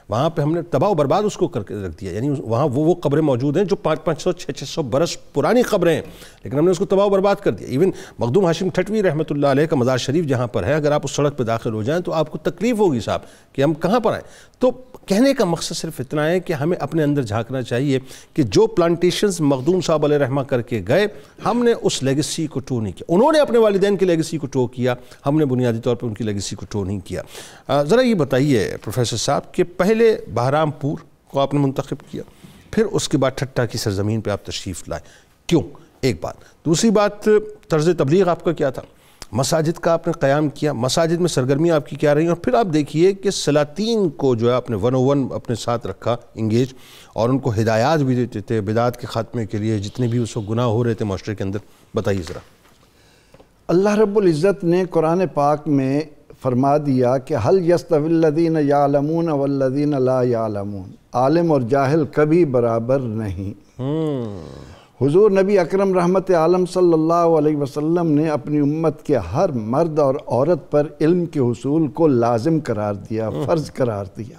وہاں پہ ہم نے تباہ و برباد اس کو کر کے رکھ دیا. یعنی وہاں وہ قبریں موجود ہیں جو 500 600 برس پرانی قبریں ہیں، لیکن ہم نے اس کو تباہ و برباد کر دیا. ایون مخدوم ہاشم ٹھٹوی رحمۃ اللہ علیہ کا مزار شریف جہاں پر ہے، اگر آپ اس سڑک پہ داخل ہو جائیں تو آپ کو تکلیف ہوگی صاحب کہ ہم کہاں پر آئیں. تو کہنے کا مقصد صرف اتنا ہے کہ ہمیں اپنے اندر جھانکنا چاہیے کہ جو پلانٹیشنز مخدوم صاحب علیہ رحمہ کر کے گئے، ہم نے اس لیگیسی کو ٹو نہیں کیا. انہوں نے اپنے والدین کی لیگیسی کو ٹو کیا، ہم نے بنیادی طور پر ان کی لیگیسی کو ٹو نہیں کیا. ذرا یہ بتائیے پروفیسر صاحب کہ پہلے بہرام پور کو آپ نے منتخب کیا، پھر اس کے بعد ٹھٹا کی سرزمین پہ آپ تشریف لائے، کیوں؟ ایک بات. دوسری بات، طرز تبلیغ آپ کا کیا تھا؟ مساجد کا آپ نے قیام کیا، مساجد میں سرگرمیاں آپ کی کیا رہی؟ اور پھر آپ دیکھیے کہ سلاطین کو جو ہے آپ نے 101 اپنے ساتھ رکھا انگیج، اور ان کو ہدایات بھی دیتے تھے بدعات کے خاتمے کے لیے، جتنے بھی اس کو گناہ ہو رہے تھے معاشرے کے اندر. بتائیے ذرا. اللہ رب العزت نے قرآن پاک میں فرما دیا کہ حل یستوی الذین یعلمون والذین لا یعلمون، عالم اور جاہل کبھی برابر نہیں. حضور نبی اکرم رحمت عالم صلی اللہ علیہ وسلم نے اپنی امت کے ہر مرد اور عورت پر علم کے حصول کو لازم قرار دیا، فرض قرار دیا،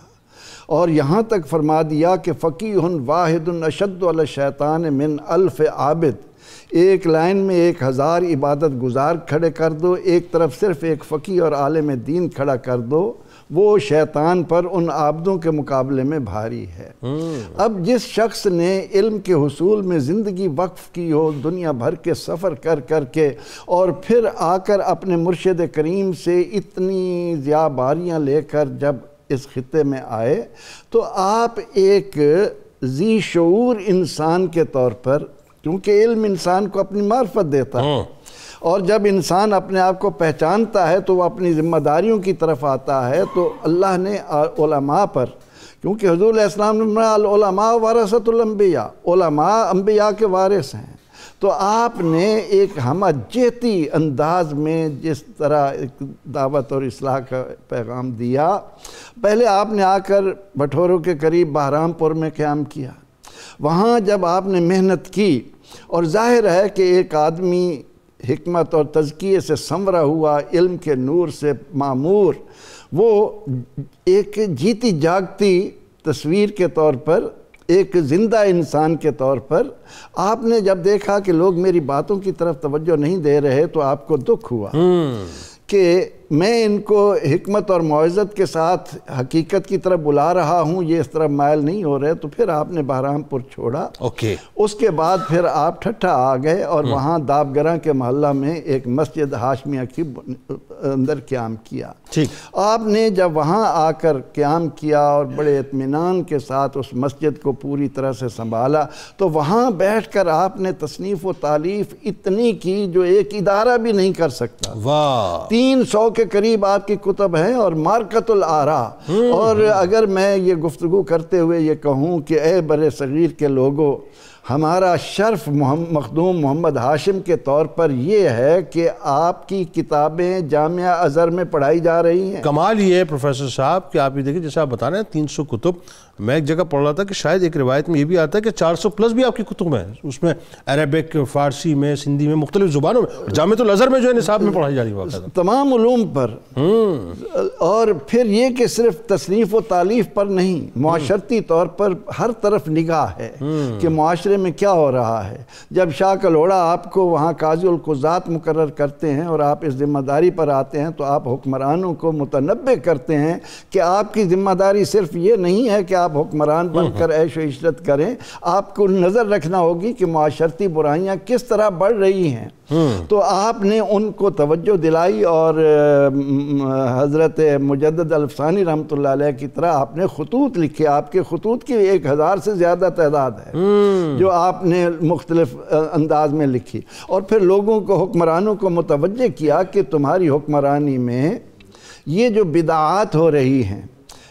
اور یہاں تک فرما دیا کہ فقیہ واحد اشد علی الشیطان من 1000 عابد. ایک لائن میں 1000 عبادت گزار کھڑے کر دو، ایک طرف صرف ایک فقیہ اور عالم دین کھڑا کر دو، وہ شیطان پر ان عابدوں کے مقابلے میں بھاری ہے. اب جس شخص نے علم کے حصول میں زندگی وقف کی ہو، دنیا بھر کے سفر کر کے، اور پھر آ کر اپنے مرشد کریم سے اتنی ضیاباریاں لے کر جب اس خطے میں آئے، تو آپ ایک ذی شعور انسان کے طور پر، کیونکہ علم انسان کو اپنی معرفت دیتا ہے، اور جب انسان اپنے آپ کو پہچانتا ہے تو وہ اپنی ذمہ داریوں کی طرف آتا ہے. تو اللہ نے علماء پر، کیونکہ حضور علیہ السلام نے العلماء ورثۃ الانبیاء، علماء انبیاء کے وارث ہیں، تو آپ نے ایک ہمجیتی انداز میں جس طرح دعوت اور اصلاح کا پیغام دیا. پہلے آپ نے آ کر بٹھوروں کے قریب بہرام پور میں قیام کیا. وہاں جب آپ نے محنت کی، اور ظاہر ہے کہ ایک آدمی حکمت اور تزکیے سے سنورا ہوا، علم کے نور سے معمور، وہ ایک جیتی جاگتی تصویر کے طور پر، ایک زندہ انسان کے طور پر، آپ نے جب دیکھا کہ لوگ میری باتوں کی طرف توجہ نہیں دے رہے تو آپ کو دکھ ہوا کہ میں ان کو حکمت اور معزت کے ساتھ حقیقت کی طرف بلا رہا ہوں، یہ اس طرف مائل نہیں ہو رہے، تو پھر آپ نے بہرام پور چھوڑا۔ اس کے بعد پھر آپ ٹھٹھا آ گئے اور وہاں دابگراں کے محلہ میں ایک مسجد ہاشمیہ کی اندر قیام کیا۔ آپ نے جب وہاں آ کر قیام کیا اور بڑے اطمینان کے ساتھ اس مسجد کو پوری طرح سے سنبھالا، تو وہاں بیٹھ کر آپ نے تصنیف و تالیف اتنی کی جو ایک ادارہ بھی نہیں کر سکتا۔ 300 کے قریب آپ کی کتب ہیں اور مارکت الآراء۔ اور اگر میں یہ گفتگو کرتے ہوئے یہ کہوں کہ اے بر صغیر کے لوگوں، ہمارا شرف مخدوم محمد ہاشم کے طور پر یہ ہے کہ آپ کی کتابیں جامعہ ازہر میں پڑھائی جا رہی ہیں۔ کمال یہ ہے پروفیسر صاحب کہ آپ یہ دیکھیں، جیسے آپ بتا رہے ہیں 300 کتب، میں ایک جگہ پڑھ رہا تھا کہ شاید ایک روایت میں یہ بھی آتا ہے کہ 400 پلس بھی آپ کی کتب ہیں، اس میں عربک، فارسی میں، سندھی میں، مختلف زبانوں میں، جامعہ الازہر میں جو ہے نصاب میں پڑھائی جا رہی ہے تمام علوم پر۔ اور پھر یہ کہ صرف تصنیف و تالیف پر نہیں، معاشرتی طور پر ہر طرف نگاہ ہے کہ معاشرے میں کیا ہو رہا ہے۔ جب شاہ کلوڑا آپ کو وہاں قاضی القضات مقرر کرتے ہیں اور آپ اس ذمہ داری پر آتے ہیں، تو آپ حکمرانوں کو متنبہ کرتے ہیں کہ آپ کی ذمہ داری صرف یہ نہیں ہے کہ آپ حکمران بن کر عیش و عشرت کریں، آپ کو نظر رکھنا ہوگی کہ معاشرتی برائیاں کس طرح بڑھ رہی ہیں۔ تو آپ نے ان کو توجہ دلائی اور حضرت مجدد الفسانی رحمۃ اللہ علیہ کی طرح آپ نے خطوط لکھے۔ آپ کے خطوط کی 1000 سے زیادہ تعداد ہے جو آپ نے مختلف انداز میں لکھی، اور پھر لوگوں کو، حکمرانوں کو متوجہ کیا کہ تمہاری حکمرانی میں یہ جو بدعات ہو رہی ہیں،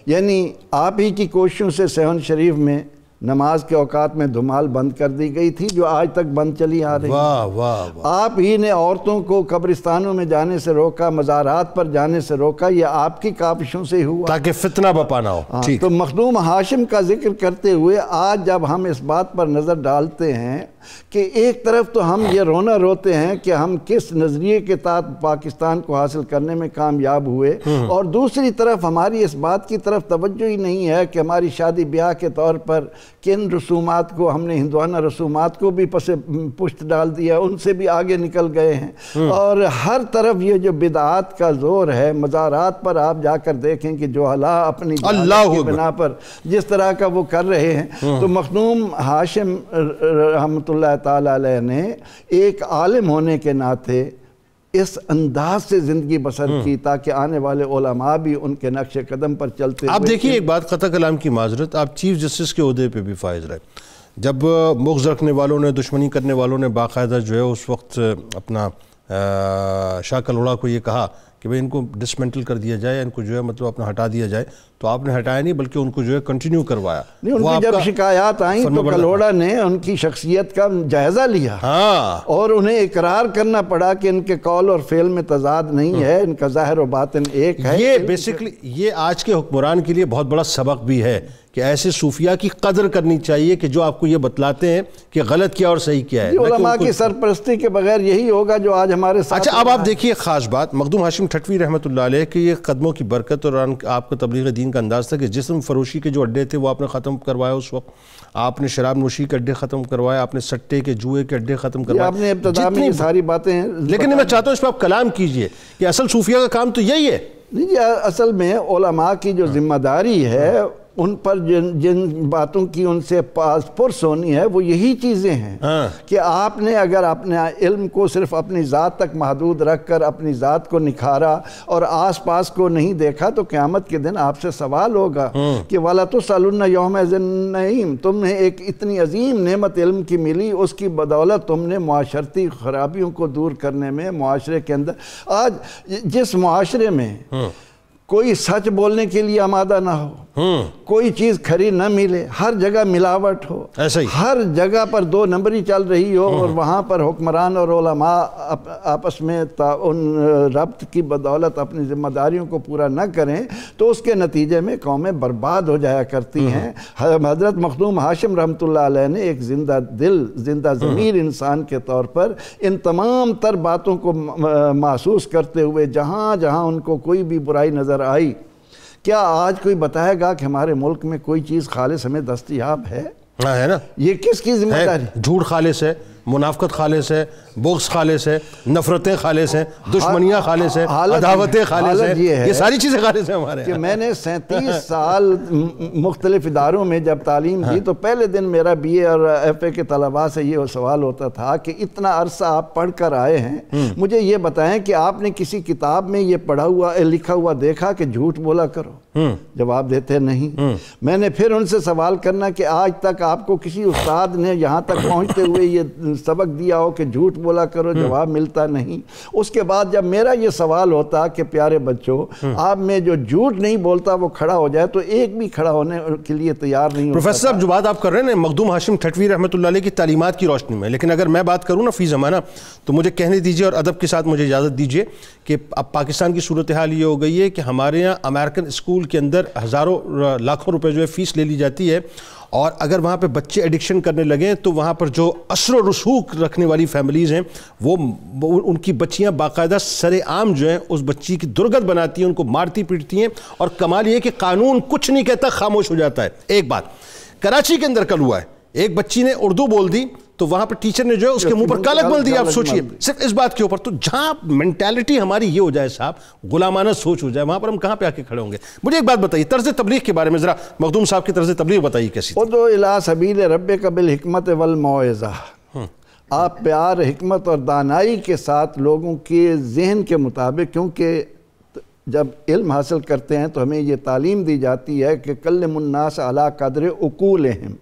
یعنی آپ ہی کی کوششوں سے صحن شریف میں نماز کے اوقات میں دھمال بند کر دی گئی تھی جو آج تک بند چلی آ رہی ہے۔ آپ ہی نے عورتوں کو قبرستانوں میں جانے سے روکا، مزارات پر جانے سے روکا، یہ آپ کی کاوشوں سے ہوا تاکہ فتنہ بپا نہ ہو۔ تو مخدوم ہاشم کا ذکر کرتے ہوئے آج جب ہم اس بات پر نظر ڈالتے ہیں کہ ایک طرف تو ہم یہ رونا روتے ہیں کہ ہم کس نظریے کے تحت پاکستان کو حاصل کرنے میں کامیاب ہوئے، اور دوسری طرف ہماری اس بات کی طرف توجہ ہی نہیں ہے کہ ہماری شادی بیاہ کے طور پر کن رسومات کو ہم نے ہندوانہ رسومات کو بھی پشت ڈال دیا، ان سے بھی آگے نکل گئے ہیں۔ اور ہر طرف یہ جو بدعات کا زور ہے، مزارات پر آپ جا کر دیکھیں کہ جو حلا اپنی کی بنا پر جس طرح کا وہ کر رہے ہیں۔ تو مخدوم ہاشم رحمۃ اللہ تعالی علیہ نے ایک عالم ہونے کے ناطے اس انداز سے زندگی بسر کی تاکہ آنے والے علماء بھی ان کے نقش قدم پر چلتے ہوئے۔ آپ دیکھیے ایک بات، قطع کلام کی معذرت، آپ چیف جسٹس کے عہدے پہ بھی فائز رہے، جب بغض رکھنے والوں نے، دشمنی کرنے والوں نے باقاعدہ جو ہے اس وقت اپنا شاہ کلوڑا کو یہ کہا کہ بھئی ان کو ڈسمنٹل کر دیا جائے، ان کو جو ہے مطلب اپنا ہٹا دیا جائے، تو آپ نے ہٹایا نہیں بلکہ ان کو جو ہے کنٹینیو کروایا۔ نہیں، ان کی جب شکایات آئیں تو کلوڑا نے ان کی شخصیت کا جائزہ لیا اور انہیں اقرار کرنا پڑا کہ ان کے قول اور فعل میں تضاد نہیں ہے، ان کا ظاہر و باطن ایک ہے۔ یہ بیسیکلی یہ آج کے حکمران کے لیے بہت بڑا سبق بھی ہے کہ ایسے صوفیہ کی قدر کرنی چاہیے کہ جو آپ کو یہ بتلاتے ہیں کہ غلط کیا اور صحیح کیا ہے۔ علماء کی سرپرستی کے بغیر یہی ہوگا جو آج ہمارے ساتھ۔ اچھا، اب آپ دیکھیے خاص بات، مخدوم ہاشم ٹھٹوی رحمۃ اللہ علیہ کے یہ قدموں کی برکت اور آپ کا تبلیغ دین کا انداز تھا کہ جسم فروشی کے جو اڈے تھے وہ آپ نے ختم کروایا، اس وقت آپ نے شراب نوشی کے اڈے ختم کروایا، آپ نے سٹے کے، جوئے کے اڈے ختم کروایا، آپ نے ابتدا میں یہ ساری باتیں ہیں۔ لیکن میں چاہتا ہوں اس پہ آپ کلام کیجئے کہ اصل صوفیہ کا کام تو یہی ہے۔ اصل میں علماء کی جو ذمہ داری ہے، ان پر جن باتوں کی ان سے پرس ہونی ہے، وہ یہی چیزیں ہیں کہ آپ نے اگر اپنے علم کو صرف اپنی ذات تک محدود رکھ کر اپنی ذات کو نکھارا اور آس پاس کو نہیں دیکھا، تو قیامت کے دن آپ سے سوال ہوگا کہ وَلَا تُسْأَلُنَّ يَوْمَئِذٍ نَعِيمٍ، تمہیں ایک اتنی عظیم نعمت علم کی ملی، اس کی بدولت تم نے معاشرتی خرابیوں کو دور کرنے میں، معاشرے کے اندر، آج جس معاشرے میں کوئی سچ بولنے کے لیے آمادہ نہ ہو، کوئی چیز کھری نہ ملے، ہر جگہ ملاوٹ ہو، ہر جگہ پر 2 نمبری چل رہی ہو، اور وہاں پر حکمران اور علماء آپس میں ربط کی بدولت اپنی ذمہ داریوں کو پورا نہ کریں، تو اس کے نتیجے میں قومیں برباد ہو جایا کرتی ہیں۔ حضرت مخدوم ہاشم رحمۃ اللہ علیہ نے ایک زندہ دل، زندہ ضمیر انسان کے طور پر ان تمام تر باتوں کو محسوس کرتے ہوئے جہاں جہاں ان کو کوئی بھی برائی نظر آئی، کیا آج کوئی بتائے گا کہ ہمارے ملک میں کوئی چیز خالص ہمیں دستیاب ہے؟ ہے نا، یہ کس کی ذمہ داری؟ جھوٹ خالص ہے، منافقت خالص ہے، بغض خالص ہے، نفرتیں خالص ہیں، دشمنیاں خالص ہیں، عداوتیں خالص ہیں، یہ ساری چیزیں خالص ہیں ہمارے کہ میں نے 37 سال مختلف اداروں میں جب تعلیم دی تو پہلے دن میرا بی اے اور ایف اے کے طلباء سے یہ سوال ہوتا تھا کہ اتنا عرصہ آپ پڑھ کر آئے ہیں، مجھے یہ بتائیں کہ آپ نے کسی کتاب میں یہ پڑھا ہوا لکھا ہوا دیکھا کہ جھوٹ بولا کرو؟ جواب دیتے نہیں۔ میں نے پھر ان سے سوال کرنا کہ آج تک آپ کو کسی استاد نے یہاں تک پہنچتے ہوئے یہ سبق دیا ہو کہ جھوٹ بولا کرو؟ جواب ملتا نہیں۔ اس کے بعد جب میرا یہ سوال ہوتا کہ پیارے بچوں آپ میں جو جھوٹ نہیں بولتا وہ کھڑا ہو جائے، تو ایک بھی کھڑا ہونے کے لیے تیار نہیں ہوتا۔ پروفیسر صاحب جو بات آپ کر رہے ہیں مخدوم ہاشم ٹھٹوی رحمۃ اللہ علیہ کی تعلیمات کی روشنی میں، لیکن اگر میں بات کروں نا فی زمانہ تو مجھے کہنے دیجئے اور ادب کے ساتھ مجھے اجازت دیجئے کہ اب پاکستان کی صورتحال یہ ہو گئی ہے کہ ہمارے یہاں امریکن اسکول کے اندر ہزاروں لاکھوں روپے جو ہے فیس لے لی جاتی ہے، اور اگر وہاں پہ بچے ایڈکشن کرنے لگیں تو وہاں پر جو اثر و رسوخ رکھنے والی فیملیز ہیں وہ ان کی بچیاں باقاعدہ سر عام جو ہیں اس بچی کی درگت بناتی ہیں، ان کو مارتی پیٹتی ہیں، اور کمال یہ کہ قانون کچھ نہیں کہتا، خاموش ہو جاتا ہے۔ ایک بات کراچی کے اندر کل ہوا ہے، ایک بچی نے اردو بول دی تو وہاں پر ٹیچر نے جو ہے اس کے منہ پر کالک مل دی۔ آپ سوچئے صرف اس بات کے اوپر، تو جہاں مینٹیلٹی ہماری یہ ہو جائے صاحب، غلامانہ سوچ ہو جائے، وہاں پر ہم کہاں پہ آ کے کھڑے ہوں گے؟ مجھے ایک بات بتائیے طرز تبلیغ کے بارے میں، ذرا مخدوم صاحب کی طرز تبلیغ بتائیے کیسی تھی؟ ادعو الی سبیل ربک بالحکمت والموعظہ، آپ پیار، حکمت اور دانائی کے ساتھ لوگوں کے ذہن کے مطابق، کیونکہ جب علم حاصل کرتے ہیں تو ہمیں یہ تعلیم دی جاتی ہے کہ کلم الناس علی قدر عقولہم،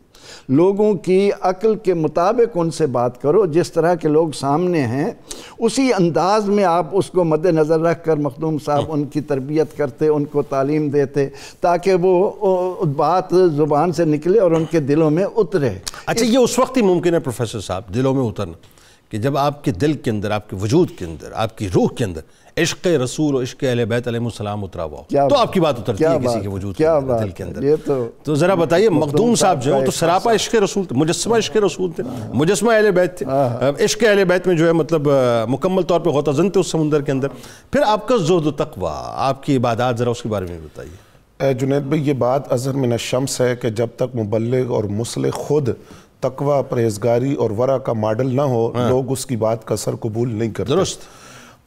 لوگوں کی عقل کے مطابق ان سے بات کرو، جس طرح کے لوگ سامنے ہیں اسی انداز میں آپ اس کو مد نظر رکھ کر مخدوم صاحب ان کی تربیت کرتے، ان کو تعلیم دیتے تاکہ وہ بات زبان سے نکلے اور ان کے دلوں میں اترے۔ اچھا یہ اس وقت ہی ممکن ہے پروفیسر صاحب دلوں میں اترنا کہ جب آپ کے دل کے اندر، آپ کے وجود کے اندر، آپ کی روح کے اندر عشق رسول اور عشق اہل بیت علیہ السلام اترا ہوا ہو تو آپ کی بات اترتی ہے کسی کے وجود کے اندر، دل کے اندر۔ تو ذرا بتائیے مخدوم صاحب جو ہے تو سراپا عشق رسول تھے، مجسمہ عشق رسول تھے، مجسمہ اہل بیت تھے، عشق اہل بیت میں جو ہے مطلب مکمل طور پہ غوطہ زن تھے اس سمندر کے اندر۔ پھر آپ کا زہد و تقویٰ، آپ کی عبادات، ذرا اس کے بارے میں بتائیے۔ جنید بھائی یہ بات ازہر من الشمس ہے کہ جب تک مبلغ اور مصلح خود تقویٰ، پرہیزگاری اور ورع کا ماڈل نہ ہو، لوگ اس کی بات کا اثر قبول نہیں کرتے۔ درست۔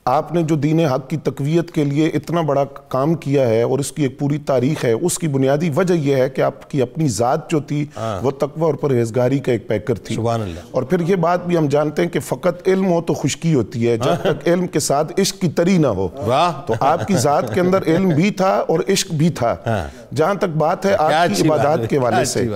آپ نے جو دین حق کی تقویت کے لیے اتنا بڑا کام کیا ہے اور اس کی ایک پوری تاریخ ہے، اس کی بنیادی وجہ یہ ہے کہ آپ کی اپنی ذات جو تھی وہ تقویٰ اور پرہیزگاری کا ایک پیکر تھی۔ سبحان اللہ۔ اور پھر یہ بات بھی ہم جانتے ہیں کہ فقط علم ہو تو خشکی ہوتی ہے، جب تک علم کے ساتھ عشق کی تری نہ ہو۔ تو آپ کی ذات کے اندر علم بھی تھا اور عشق بھی تھا۔ جہاں تک بات ہے آپ کی عبادات کے والے سے،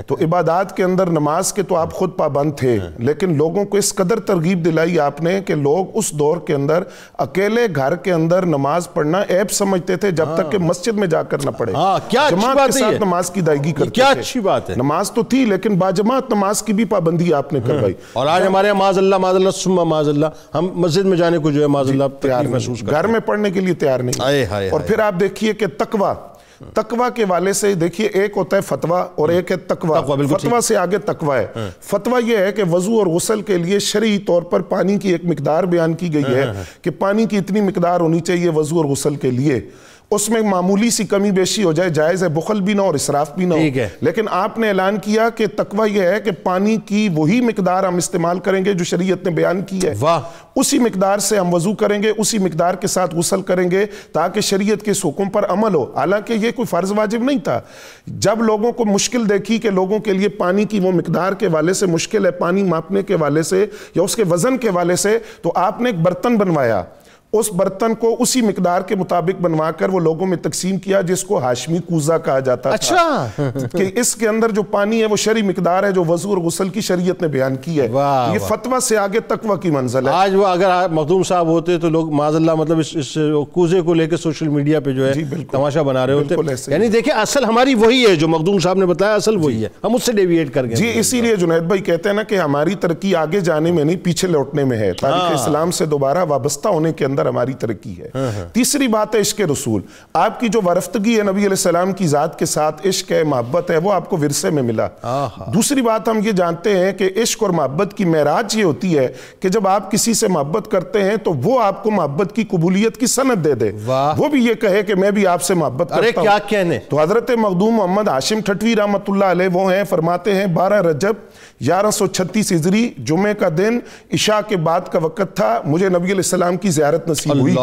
تو عبادات کے اندر نماز کے تو آپ خود پابند تھے، لیکن لوگوں کو اس قدر ترغیب دلائی آپ نے کہ لوگ اس دور کے اندر اکیلے گھر کے اندر نماز پڑھنا عیب سمجھتے تھے جب تک کہ مسجد میں جا کر نہ پڑھے، جماعت کے ساتھ نماز کی ادائیگی کرتے تھے۔ کیا اچھی بات ہے، نماز تو تھی لیکن باجماعت نماز کی بھی پابندی آپ نے کروائی۔ اور آج ہمارے یہاں معاذ اللہ ثم معاذ اللہ، ہم مسجد میں جانے کو جو ہے معاذ اللہ تکلیف محسوس کرتے ہیں، گھر میں پڑھنے کے لیے تیار نہیں۔ اور پھر آپ دیکھیے کہ تقویٰ کے والے سے دیکھیے، ایک ہوتا ہے فتویٰ اور ایک ہے تقویٰ۔ فتویٰ سے آگے تقویٰ ہے۔ فتویٰ یہ ہے کہ وضو اور غسل کے لیے شرعی طور پر پانی کی ایک مقدار بیان کی گئی ہے کہ پانی کی اتنی مقدار ہونی چاہیے وضو اور غسل کے لیے، اس میں معمولی سی کمی بیشی ہو جائے جائز ہے، بخل بھی نہ اور اسراف بھی نہ ہو۔ لیکن آپ نے اعلان کیا کہ تقویٰ یہ ہے کہ پانی کی وہی مقدار ہم استعمال کریں گے جو شریعت نے بیان کی ہے، اسی مقدار سے ہم وضو کریں گے، اسی مقدار کے ساتھ غسل کریں گے تاکہ شریعت کے حکم پر عمل ہو۔ حالانکہ یہ کوئی فرض واجب نہیں تھا۔ جب لوگوں کو مشکل دیکھی کہ لوگوں کے لیے پانی کی وہ مقدار کے والے سے مشکل ہے، پانی ماپنے کے والے سے یا اس کے وزن کے والے سے، تو آپ نے ایک برتن بنوایا، اس برتن کو اسی مقدار کے مطابق بنوا کر وہ لوگوں میں تقسیم کیا، جس کو ہاشمی کوزہ کہا جاتا تھا، کہ اس کے اندر جو پانی ہے وہ شرعی مقدار ہے جو وضو اور غسل کی شریعت نے بیان کی ہے۔ یہ فتویٰ سے آگے تقویٰ کی منزل ہے۔ آج وہ اگر مخدوم صاحب ہوتے تو لوگ معاذ اللہ مطلب اس کوزے کو لے کے سوشل میڈیا پہ جو ہے تماشا بنا رہے ہوتے۔ یعنی دیکھیں اصل ہماری وہی ہے جو مخدوم صاحب نے بتایا، اصل وہی ہے، ہم اس سے ڈیویٹ کر گئے۔ جی اسی لیے جنید بھائی کہتے ہیں نا کہ ہماری ترقی آگے جانے میں نہیں پیچھے لوٹنے میں ہے۔ تاریخ اسلام سے دوبارہ وابستہ ہونے کے اندر اندر ہماری ترقی ہے۔ تیسری بات ہے عشق رسول، آپ کی جو ورفتگی ہے نبی علیہ السلام کی ذات کے ساتھ، عشق ہے، محبت ہے، وہ آپ کو ورثے میں ملا۔ دوسری بات ہم یہ جانتے ہیں کہ عشق اور محبت کی معراج یہ ہوتی ہے کہ جب آپ کسی سے محبت کرتے ہیں تو وہ آپ کو محبت کی قبولیت کی سند دے دے، وہ بھی یہ کہے کہ میں بھی آپ سے محبت کرتا ہوں۔ کیا کہنے؟ تو حضرت مخدوم محمد ہاشم ٹھٹوی رحمۃ اللہ علیہ وہ ہیں، فرماتے ہیں 12 رجب 1136 ہجری جمعے کا دن عشاء کے بعد کا وقت تھا، مجھے نبی علیہ السلام کی زیارت نصیب ہوئی۔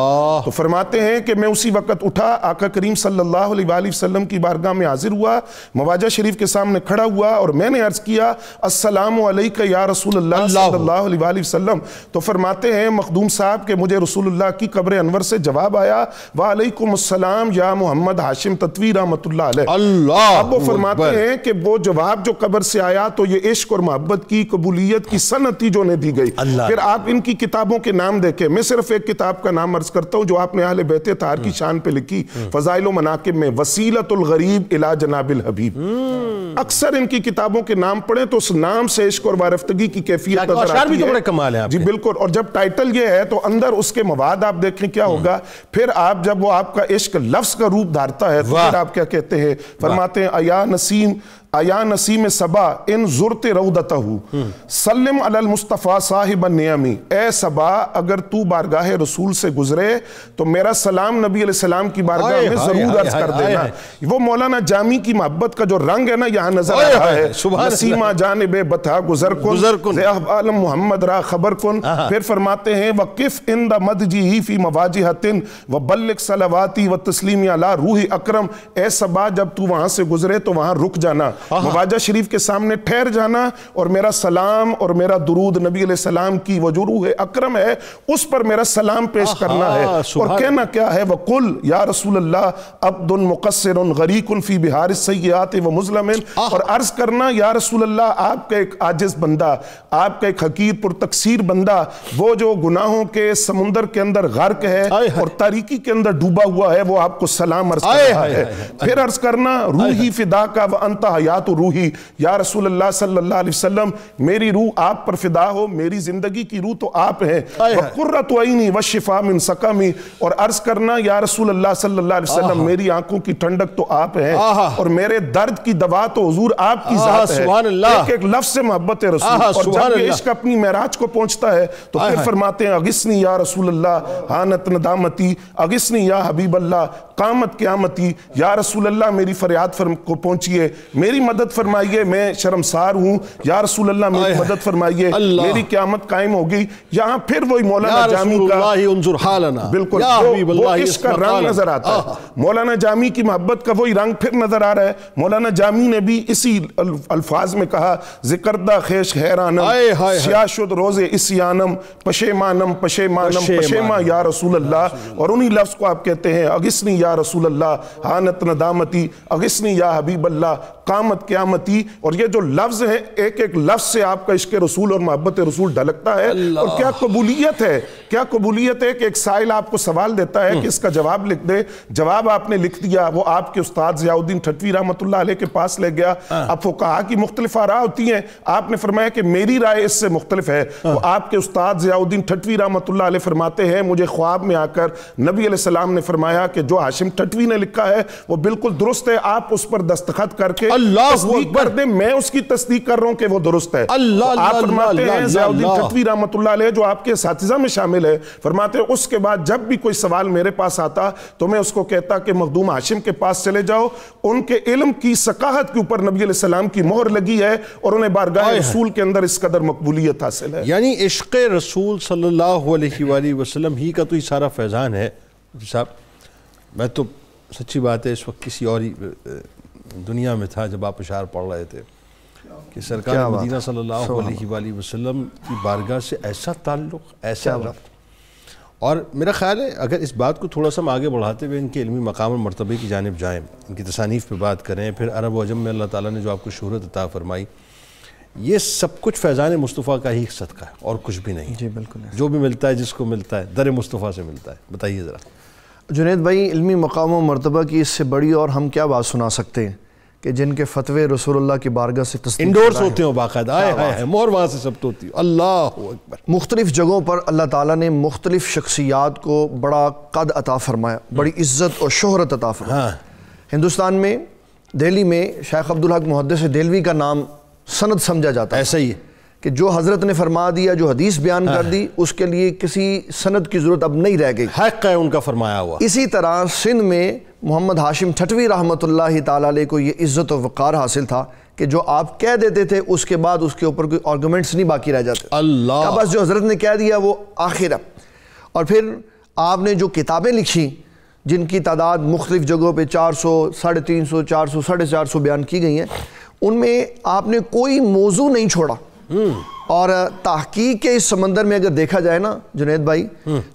تو فرماتے ہیں کہ میں اسی وقت اٹھا، آقا کریم صلی اللہ علیہ وآلہ وسلم کی بارگاہ میں حاضر ہوا، مواجہ شریف کے سامنے کھڑا ہوا اور میں نے عرض کیا السلام علیکہ یا رسول اللہ صلی اللہ علیہ وآلہ وسلم۔ تو فرماتے ہیں مخدوم صاحب کہ مجھے رسول اللہ کی قبر انور سے جواب آیا وعلیکم السلام یا محمد ہاشم ٹھٹوی رحمۃ اللہ علیہ۔ اب وہ فرماتے ہیں کہ وہ جواب جو قبر سے آیا تو یہ عشق اور محبت کی قبولیت کی سند تھی جو انہیں دی گئی۔ پھر آپ ان کی کتابوں کے نام دیکھیں، میں صرف ایک کتاب کا نام عرض کرتا ہوں جو آپ نے اہل بیت اطہار کی شان پہ لکھی، فضائل و مناقب میں، وسیلۃ الغریب الی جناب الحبیب۔ اکثر ان کی کتابوں کے نام پڑھیں تو اس نام سے عشق اور وارفتگی کی کیفیت نظر آتی ہے۔ جی بالکل، اور جب ٹائٹل یہ ہے تو اندر اس کے مواد آپ دیکھیں کیا ہوگا۔ پھر آپ جب وہ آپ کا عشق لفظ کا روپ دھارتا ہے تو پھر آپ کیا کہتے ہیں؟ فرماتے ہیں ایا نسیم صبا ان زرت رودتہ سلم علی المصطفیٰ صاحب النعمی، اے صبا اگر تو بارگاہ رسول سے گزرے تو میرا سلام نبی علیہ السلام کی بارگاہ میں ضرور عرض کر دینا۔ وہ مولانا جامی کی محبت کا جو رنگ ہے نا یہاں نظر آ رہا ہے، نسیمہ جانب بتا گزر کن زی عالم محمد را خبر کن۔ پھر فرماتے ہیں وقف عند مدجہ فی مواجہۃ وبلغ صلواتی وتسلیمی علی روح اکرم، اے صبا جب تو وہاں سے گزرے تو وہاں رک جانا، مواجہ شریف کے سامنے ٹھہر جانا اور میرا سلام اور میرا درود نبی علیہ السلام کی وہ جو روح اکرم ہے اس پر میرا سلام پیش کرنا ہے۔ اور کہنا کیا ہے؟ وَقُلْ یا رسول اللہ عبد مقصر غریق فی بحار السیئات ومظلم، اور عرض کرنا یا رسول اللہ آپ کا ایک عاجز بندہ، آپ کا ایک حقیر پر تقصیر بندہ، وہ جو گناہوں کے سمندر کے اندر غرق ہے اور تاریکی کے اندر ڈوبا ہوا ہے، وہ آپ کو سلام عرض کر رہا ہے۔ پھر عرض کرنا روحی فدا کا وانت حیات روحی، یا رسول اللہ صلی اللہ علیہ وسلم میری روح آپ پر فدا ہو، میری زندگی کی روح تو آپ ہیں، وقرۃ عینی والشفاء من سقمی، اور عرض کرنا یا رسول اللہ صلی اللہ علیہ وسلم میری آنکھوں کی ٹھنڈک تو آپ ہیں اور میرے درد کی دوا تو حضور آپ کی ذات ہے۔ ایک ایک لفظ سے محبت رسول، اور جب یہ عشق اپنی معراج کو پہنچتا ہے تو پھر فرماتے ہیں اغثنی یا رسول اللہ حانت ندامتی، اغثنی یا حبیب اللہ قامت قیامتی، یا رسول اللہ میری فریاد کو پہنچیے، میری مدد فرمائیے، میں شرمسار ہوں، یا رسول اللہ میری مدد فرمائیے، میری قیامت قائم ہوگی۔ یہاں پھر وہی مولانا جامی کا بالکل وہ عشق کا رنگ نظر آتا ہے، مولانا جامی کی محبت کا وہی رنگ پھر نظر آ رہا ہے۔ مولانا جامی نے بھی اسی الفاظ میں کہا ذکردہ خیش حیرانم سیاہ شد روز اسیانم پشیمانم پشیمانم پشیما یا رسول اللہ، اور انہی لفظ کو آپ کہتے ہیں اغثنی یا رسول اللہ حانت ندامتی، اغثنی یا حبیب اللہ قامت قیامتی۔ اور یہ جو لفظ ہے ایک ایک لفظ سے آپ کا عشق رسول اور محبت رسول ڈھلکتا ہے، اور کیا قبولیت ہے، کیا قبولیت ہے کہ ایک سائل آپ کو سوال دیتا ہے کہ اس کا جواب لکھ دے، جواب آپ نے لکھ دیا، وہ آپ کے استاد ضیاء الدین ٹھٹوی رحمۃ اللہ علیہ کے پاس لے گیا۔ اب فقہا کی مختلف آراء ہوتی ہیں، آپ نے فرمایا کہ میری رائے اس سے مختلف ہے، تو آپ کے استاد ضیاء الدین ٹھٹوی رحمۃ اللہ علیہ فرماتے ہیں مجھے خواب میں آ کر نبی علیہ السلام نے فرمایا کہ جو ہاشم ٹھٹوی نے لکھا ہے وہ بالکل درست ہے، آپ اس پر دستخط کر کے تصدیق کر دیں، میں اس کی تصدیق کر رہا ہوں کہ وہ درست ہے۔ آپ فرماتے ہیں ضیاء الدین ٹھٹوی رحمۃ اللہ علیہ جو آپ کے اساتذہ میں شامل ہے، فرماتے ہیں اس کے بعد جب بھی کوئی سوال میرے پاس آتا تو میں اس کو کہتا کہ مخدوم ہاشم کے پاس چلے جاؤ، ان کے علم کی ثقافت کے اوپر نبی علیہ السلام کی مہر لگی ہے اور انہیں بارگاہ رسول کے اندر اس قدر مقبولیت حاصل ہے۔ یعنی عشق رسول صلی اللہ علیہ وآلہ وسلم ہی کا تو یہ سارا فیضان ہے۔ صاحب میں تو سچی بات ہے اس وقت کسی اور دنیا میں تھا جب آپ اشعار پڑھ رہے تھے کہ سرکار مدینہ صلی اللہ علیہ وآلہ وسلم کی بارگاہ سے ایسا تعلق، ایسا ربط، اور میرا خیال ہے اگر اس بات کو تھوڑا سا ہم آگے بڑھاتے ہوئے ان کے علمی مقام اور مرتبے کی جانب جائیں، ان کی تصانیف پہ بات کریں، پھر عرب و عجم میں اللہ تعالیٰ نے جو آپ کو شہرت عطا فرمائی، یہ سب کچھ فیضان مصطفیٰ کا ہی صدقہ ہے اور کچھ بھی نہیں۔ جی بالکل، جو بھی ملتا ہے جس کو ملتا ہے در مصطفیٰ سے ملتا ہے۔ بتائیے ذرا جنید بھائی، علمی مقام و مرتبہ کی اس سے بڑی اور ہم کیا بات سنا سکتے ہیں کہ جن کے فتوے رسول اللہ کی بارگاہ سے تصدیق انڈورس ہوتے ہیں باقاعدہ، آئے مور وہاں سے ثبت ہوتی ہے. اللہ اکبر. مختلف جگہوں پر اللہ تعالیٰ نے مختلف شخصیات کو بڑا قد عطا فرمایا، بڑی عزت اور شہرت عطا فرمایا. ہندوستان میں دہلی میں شیخ عبدالحق محدث دہلوی کا نام سند سمجھا جاتا ہے. ایسا ہی ہے کہ جو حضرت نے فرما دیا، جو حدیث بیان کر دی، اس کے لیے کسی سند کی ضرورت اب نہیں رہ گئی، حق ہے ان کا فرمایا ہوا. اسی طرح سندھ میں محمد ہاشم ٹھٹوی رحمۃ اللہ تعالیٰ علیہ کو یہ عزت و وقار حاصل تھا کہ جو آپ کہہ دیتے تھے اس کے بعد اس کے اوپر کوئی آرگومنٹس نہیں باقی رہ جاتے. اللہ بس جو حضرت نے کہہ دیا وہ آخر ہے. اور پھر آپ نے جو کتابیں لکھی جن کی تعداد مختلف جگہوں پہ 400، 350، 400، 450 بیان کی گئی ہیں، ان میں آپ نے کوئی موضوع نہیں چھوڑا. اور تحقیق کے اس سمندر میں اگر دیکھا جائے نا جنید بھائی،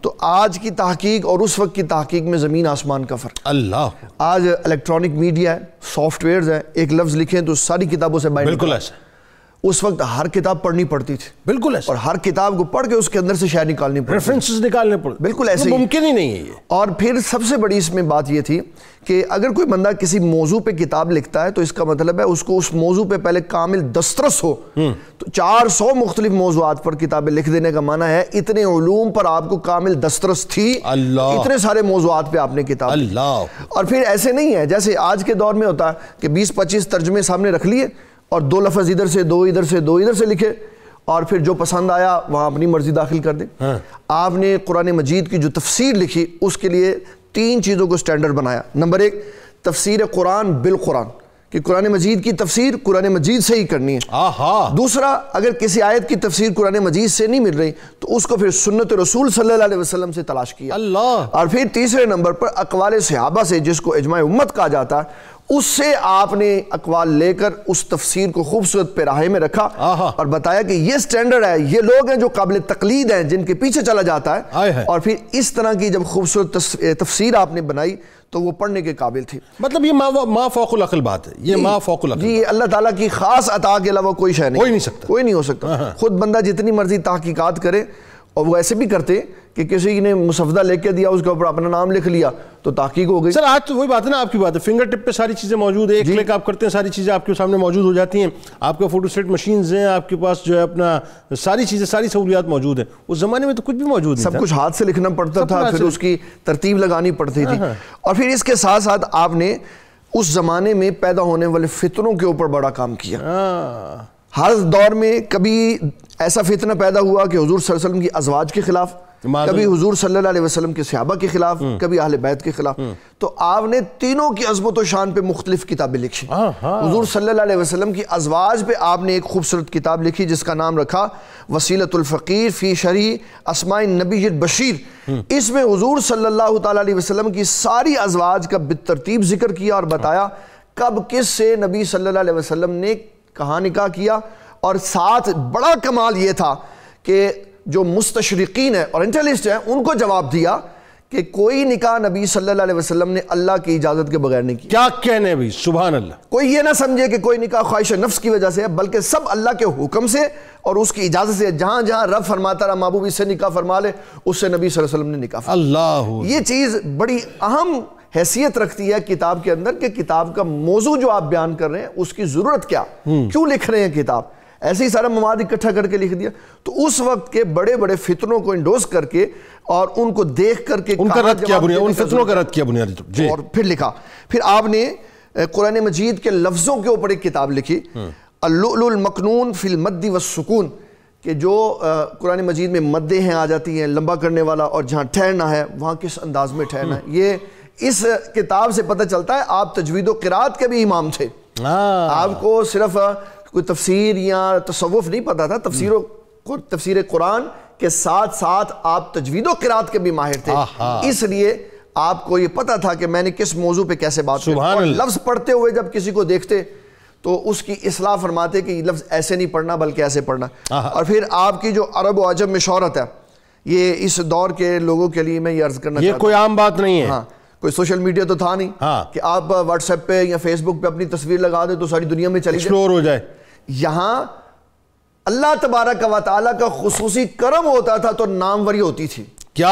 تو آج کی تحقیق اور اس وقت کی تحقیق میں زمین آسمان کا فرق. اللہ آج الیکٹرانک میڈیا ہے، سافٹ ویئرز ہیں، ایک لفظ لکھیں تو ساری کتابوں سے بائنڈ. بالکل ایسا. اس وقت ہر کتاب پڑھنی پڑتی تھی، بالکل ایسا، اور ہر کتاب کو پڑھ کے اس کے اندر سے شاید نکالنی پڑتی، ریفرنسز نکالنے پڑتے. بالکل ایسے ہی، ممکن ہی نہیں ہے یہ. اور پھر سب سے بڑی اس میں بات یہ تھی کہ اگر کوئی بندہ کسی موضوع پہ کتاب لکھتا ہے تو اس کا مطلب ہے اس کو اس موضوع پہ پہلے کامل دسترس ہو. تو 400 مختلف موضوعات پر کتابیں لکھ دینے کا معنی ہے اتنے علوم پر آپ کو کامل دسترس تھی، اللہ، اتنے سارے موضوعات پہ آپ نے کتاب. اللہ. اور پھر ایسے نہیں ہے جیسے آج کے دور میں ہوتا ہے کہ 20-25 ترجمے سامنے رکھ لیے اور 2 لفظ ادھر سے، 2 ادھر سے، 2 ادھر سے لکھے، اور پھر جو پسند آیا وہاں اپنی مرضی داخل کر دیں. آپ نے قرآن مجید کی جو تفسیر لکھی اس کے لیے 3 چیزوں کو سٹینڈرڈ بنایا. نمبر 1، تفسیر قرآن بالقرآن، کہ قرآن مجید کی تفسیر قرآن مجید سے ہی کرنی ہے. دوسرا، اگر کسی آیت کی تفسیر قرآن مجید سے نہیں مل رہی تو اس کو پھر سنت رسول صلی اللہ علیہ وسلم سے تلاش کیا. اللہ. اور پھر تیسرے نمبر پر اقوال صحابہ سے، جس کو اجماع امت کہا جاتا ہے، اس سے آپ نے اقوال لے کر اس تفسیر کو خوبصورت پیراہے میں رکھا اور بتایا کہ یہ سٹینڈرڈ ہے، یہ لوگ ہیں جو قابل تقلید ہیں، جن کے پیچھے چلا جاتا ہے. اور پھر اس طرح کی جب خوبصورت تفسیر آپ نے بنائی تو وہ پڑھنے کے قابل تھی. مطلب یہ ما فوق العقل بات ہے، یہ ما فوق العقل. جی، اللہ تعالیٰ کی خاص عطا کے علاوہ کوئی شے نہیں، کوئی نہیں ہو سکتا. خود بندہ جتنی مرضی تحقیقات کرے، اور وہ ایسے بھی کرتے کہ کسی نے مسودہ لے کے دیا، اس کے اوپر اپنا نام لکھ لیا تو تحقیق ہو گئی. سر آج تو وہی بات ہے نا، آپ کی بات ہے، فنگر ٹپ پہ ساری چیزیں موجود ہیں، ایک کلک آپ کرتے ہیں ساری چیزیں آپ کے سامنے موجود ہو جاتی ہیں. آپ کے فوٹو سٹیٹ مشینز ہیں، آپ کے پاس جو ہے اپنا ساری چیزیں، ساری سہولیات موجود ہیں. اس زمانے میں تو کچھ بھی موجود نہیں تھا، سب کچھ ہاتھ سے لکھنا پڑتا تھا، پھر اس کی ترتیب لگانی پڑتی تھی. اور پھر اس کے ساتھ ساتھ آپ نے اس زمانے میں پیدا ہونے والے فتنوں کے اوپر بڑا کام کیا. ہر دور میں کبھی ایسا فتنہ پیدا ہوا کہ حضور صلی اللہ علیہ وسلم کی ازواج کے خلاف، کبھی حضور صلی اللہ علیہ وسلم کے صحابہ کے خلاف، کبھی اہل بیت کے خلاف. تو آپ نے تینوں کی عظمت و شان پہ مختلف کتابیں لکھی. حضور صلی اللہ علیہ وسلم کی ازواج پہ آپ نے ایک خوبصورت کتاب لکھی جس کا نام رکھا وسیلۃ الفقیر فی شرح اسماء النبی البشیر. اس میں حضور صلی اللہ تعالیٰ علیہ وسلم کی ساری ازواج کا بالترتیب ذکر کیا اور بتایا کب کس سے نبی صلی اللہ علیہ وسلم نے کہاں نکاح کیا. اور ساتھ بڑا کمال یہ تھا کہ جو مستشرقین ہیں اورینٹلسٹ ہیں ان کو جواب دیا کہ کوئی نکاح نبی صلی اللہ علیہ وسلم نے اللہ کی اجازت کے بغیر نہیں کیا. کیا کہنے بھی، سبحان اللہ. کوئی یہ نہ سمجھے کہ کوئی نکاح خواہش نفس کی وجہ سے ہے، بلکہ سب اللہ کے حکم سے اور اس کی اجازت سے. جہاں جہاں رب فرماتا رہا محبوب اس سے نکاح فرما لے، اس سے نبی صلی اللہ علیہ وسلم نے نکاح فرما. اللہ. یہ چیز بڑی اہم حیثیت رکھتی ہے کتاب کے اندر کہ کتاب کا موضوع جو آپ بیان کر رہے ہیں اس کی ضرورت کیا، کیوں لکھ رہے ہیں کتاب. ایسے ہی سارا مواد اکٹھا کر کے لکھ دیا. تو اس وقت کے بڑے بڑے فتنوں کو انڈوز کر کے اور ان کو دیکھ کر کے ان کا رد کیا بنیاد، ان فتنوں کا رد کیا بنیادی طور جی. اور پھر لکھا، پھر آپ نے قرآن مجید کے لفظوں کے اوپر ایک کتاب لکھی اللؤلؤ المکنون فی المد والسکون، کہ جو قرآن مجید میں مدیں ہیں آ جاتی ہیں لمبا کرنے والا، اور جہاں ٹھہرنا ہے وہاں کس انداز میں ٹھہرنا ہے. یہ اس کتاب سے پتہ چلتا ہے آپ تجوید و قرات کے بھی امام تھے. آپ کو صرف کوئی تفسیر یا تصوف نہیں پتا تھا، تفسیر قرآن کے ساتھ ساتھ آپ تجوید و قرات کے بھی ماہر تھے. اس لیے آپ کو یہ پتا تھا کہ میں نے کس موضوع پہ کیسے بات کریں. اور لفظ پڑھتے ہوئے جب کسی کو دیکھتے تو اس کی اصلاح فرماتے کہ یہ لفظ ایسے نہیں پڑھنا بلکہ ایسے پڑھنا. اور پھر آپ کی جو عرب و عجم میں شہرت ہے، یہ اس دور کے لوگوں کے لیے میں یہ عرض کرنا چاہتا ہوں، یہ کوئی عام بات نہیں ہے. کوئی سوشل میڈیا تو تھا نہیں کہ آپ واٹس ایپ پہ یا فیس بک پہ اپنی تصویر لگا دیں تو ساری دنیا میں چلی ایکسپلور ہو جائے. یہاں اللہ تبارک و تعالیٰ کا خصوصی کرم ہوتا تھا تو ناموری ہوتی تھی. کیا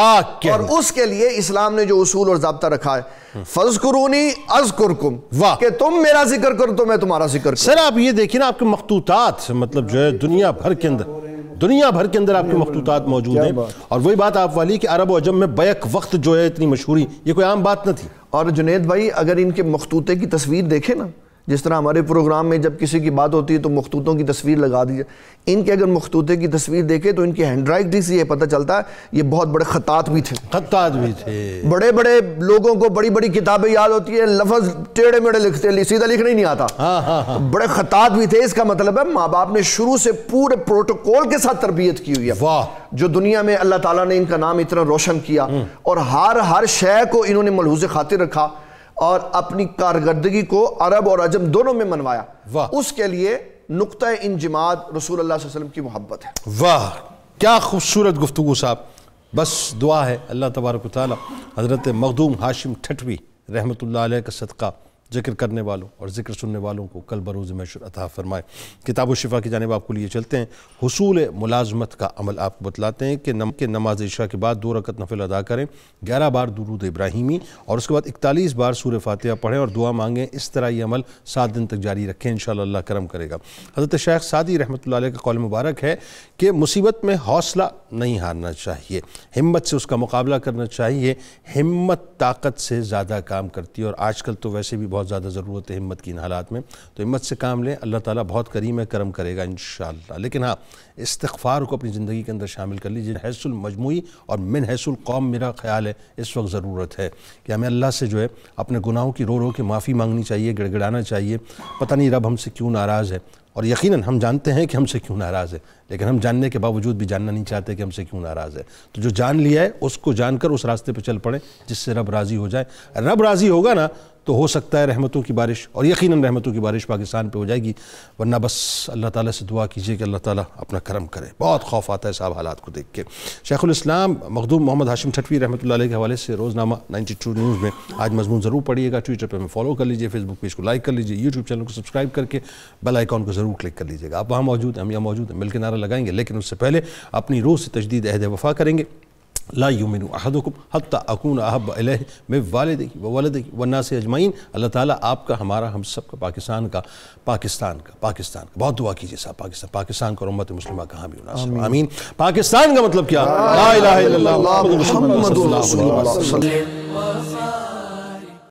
اور اس کے لیے اسلام نے جو اصول اور ضابطہ رکھا ہے فَاذْكُرُونِي أَذْكُرْكُمْ، کہ تم میرا ذکر کرو تو میں تمہارا ذکر کروں. سر آپ یہ دیکھیں نا آپ کے مخطوطات مطلب جو ہے دنیا بھر کے اندر آپ کے مخطوطات موجود ہیں، اور وہی بات آپ والی کہ عرب و عجم میں بیک وقت جو ہے اتنی مشہوری یہ کوئی عام بات نہ تھی. اور جنید بھائی اگر ان کے مخطوطے کی تصویر دیکھیں نا، جس طرح ہمارے پروگرام میں جب کسی کی بات ہوتی ہے تو مخطوطوں کی تصویر لگا دیجئے، ان کے اگر مخطوطے کی تصویر دیکھیں تو ان کی ہینڈ رائٹنگ سے یہ پتہ چلتا ہے یہ بہت بڑے خطاط بھی تھے. بڑے بڑے لوگوں کو بڑی بڑی کتابیں یاد ہوتی ہیں، لفظ ٹیڑے میڑے لکھتے ہیں، سیدھا لکھنا ہی نہیں آتا. بڑے خطاط بھی تھے. اس کا مطلب ہے ماں باپ نے شروع سے پورے پروٹوکول کے ساتھ تربیت کی ہوئی ہے. جو دنیا میں اللہ تعالیٰ نے ان کا نام اتنا روشن کیا اور ہر شے کو انہوں نے ملحوظ خاطر رکھا اور اپنی کارکردگی کو عرب اور عجم دونوں میں منوایا. اس کے لیے نقطہ انجماد رسول اللہ صلی اللہ علیہ وسلم کی محبت ہے. واہ کیا خوبصورت گفتگو صاحب. بس دعا ہے اللہ تبارک و تعالی حضرت مخدوم ہاشم ٹھٹوی رحمۃ اللہ علیہ کا صدقہ ذکر کرنے والوں اور ذکر سننے والوں کو کل بروز محشر عطا فرمائے. کتاب و شفا کی جانب آپ کو لیے چلتے ہیں. حصول ملازمت کا عمل آپ کو بتلاتے ہیں کہ نماز عشاء کے بعد 2 رکعت نفل ادا کریں، 11 بار درود ابراہیمی اور اس کے بعد 41 بار سورہ فاتحہ پڑھیں اور دعا مانگیں. اس طرح یہ عمل 7 دن تک جاری رکھیں، انشاءاللہ اللہ کرم کرے گا. حضرت شیخ سعدی رحمۃ اللہ علیہ کا قول مبارک ہے کہ مصیبت میں حوصلہ نہیں ہارنا چاہیے، ہمت سے اس کا مقابلہ کرنا چاہیے. ہمت طاقت سے زیادہ کام کرتی ہے اور آج کل تو ویسے بھی بہت زیادہ ضرورت ہے ہمت کی ان حالات میں، تو ہمت سے کام لیں. اللہ تعالیٰ بہت کریم ہے، کرم کرے گا انشاءاللہ. لیکن ہاں استغفار کو اپنی زندگی کے اندر شامل کر لیجیے. حیث المجموعی اور من حیث القوم میرا خیال ہے اس وقت ضرورت ہے کہ ہمیں اللہ سے جو ہے اپنے گناہوں کی رو کے معافی مانگنی چاہیے، گڑ گڑانا چاہیے. پتہ نہیں رب ہم سے کیوں ناراض ہے، اور یقیناً ہم جانتے ہیں کہ ہم سے کیوں ناراض ہے، لیکن ہم جاننے کے باوجود بھی جاننا نہیں چاہتے کہ ہم سے کیوں ناراض ہے. تو جو جان لیا ہے اس کو جان کر اس راستے پہ چل پڑیں جس سے رب راضی ہو جائے. رب راضی ہوگا نا تو ہو سکتا ہے رحمتوں کی بارش، اور یقیناً رحمتوں کی بارش پاکستان پہ ہو جائے گی. ورنہ بس اللہ تعالیٰ سے دعا کیجئے کہ اللہ تعالیٰ اپنا کرم کرے. بہت خوف آتا ہے صاحب حالات کو دیکھ کے. شیخ الاسلام مخدوم محمد ہاشم ٹھٹوی رحمۃ اللہ علیہ کے حوالے سے روزنامہ 92 نیوز میں آج مضمون ضرور پڑھیے گا. ٹویٹر پہ ہمیں فالو کر لیجئے، فیس بک پیج کو لائک کر لیجئے، یوٹیوب چینل کو سبسکرائب کر کے بیل آئیکن کو ضرور کلک کر لیجئے گا. آپ وہاں موجود ہیں، ہم یہاں موجود ہیں، مل کے نعرہ لگائیں گے. لیکن اس سے پہلے اپنی روح سے تجدید عہد وفا کریں گے. لا یؤمن احدکم حتی اکون احب الیہ من والدہ وولدہ والناس اجمعین. اللہ تعالیٰ آپ کا، ہمارا، ہم سب کا، پاکستان کا بہت دعا کیجئے صاحب. پاکستان کا امت مسلمہ کہاں بھی ہونا. آمین. پاکستان کا مطلب کیا؟ لا الہ الا اللہ محمد رسول اللہ صلی اللہ علیہ وسلم.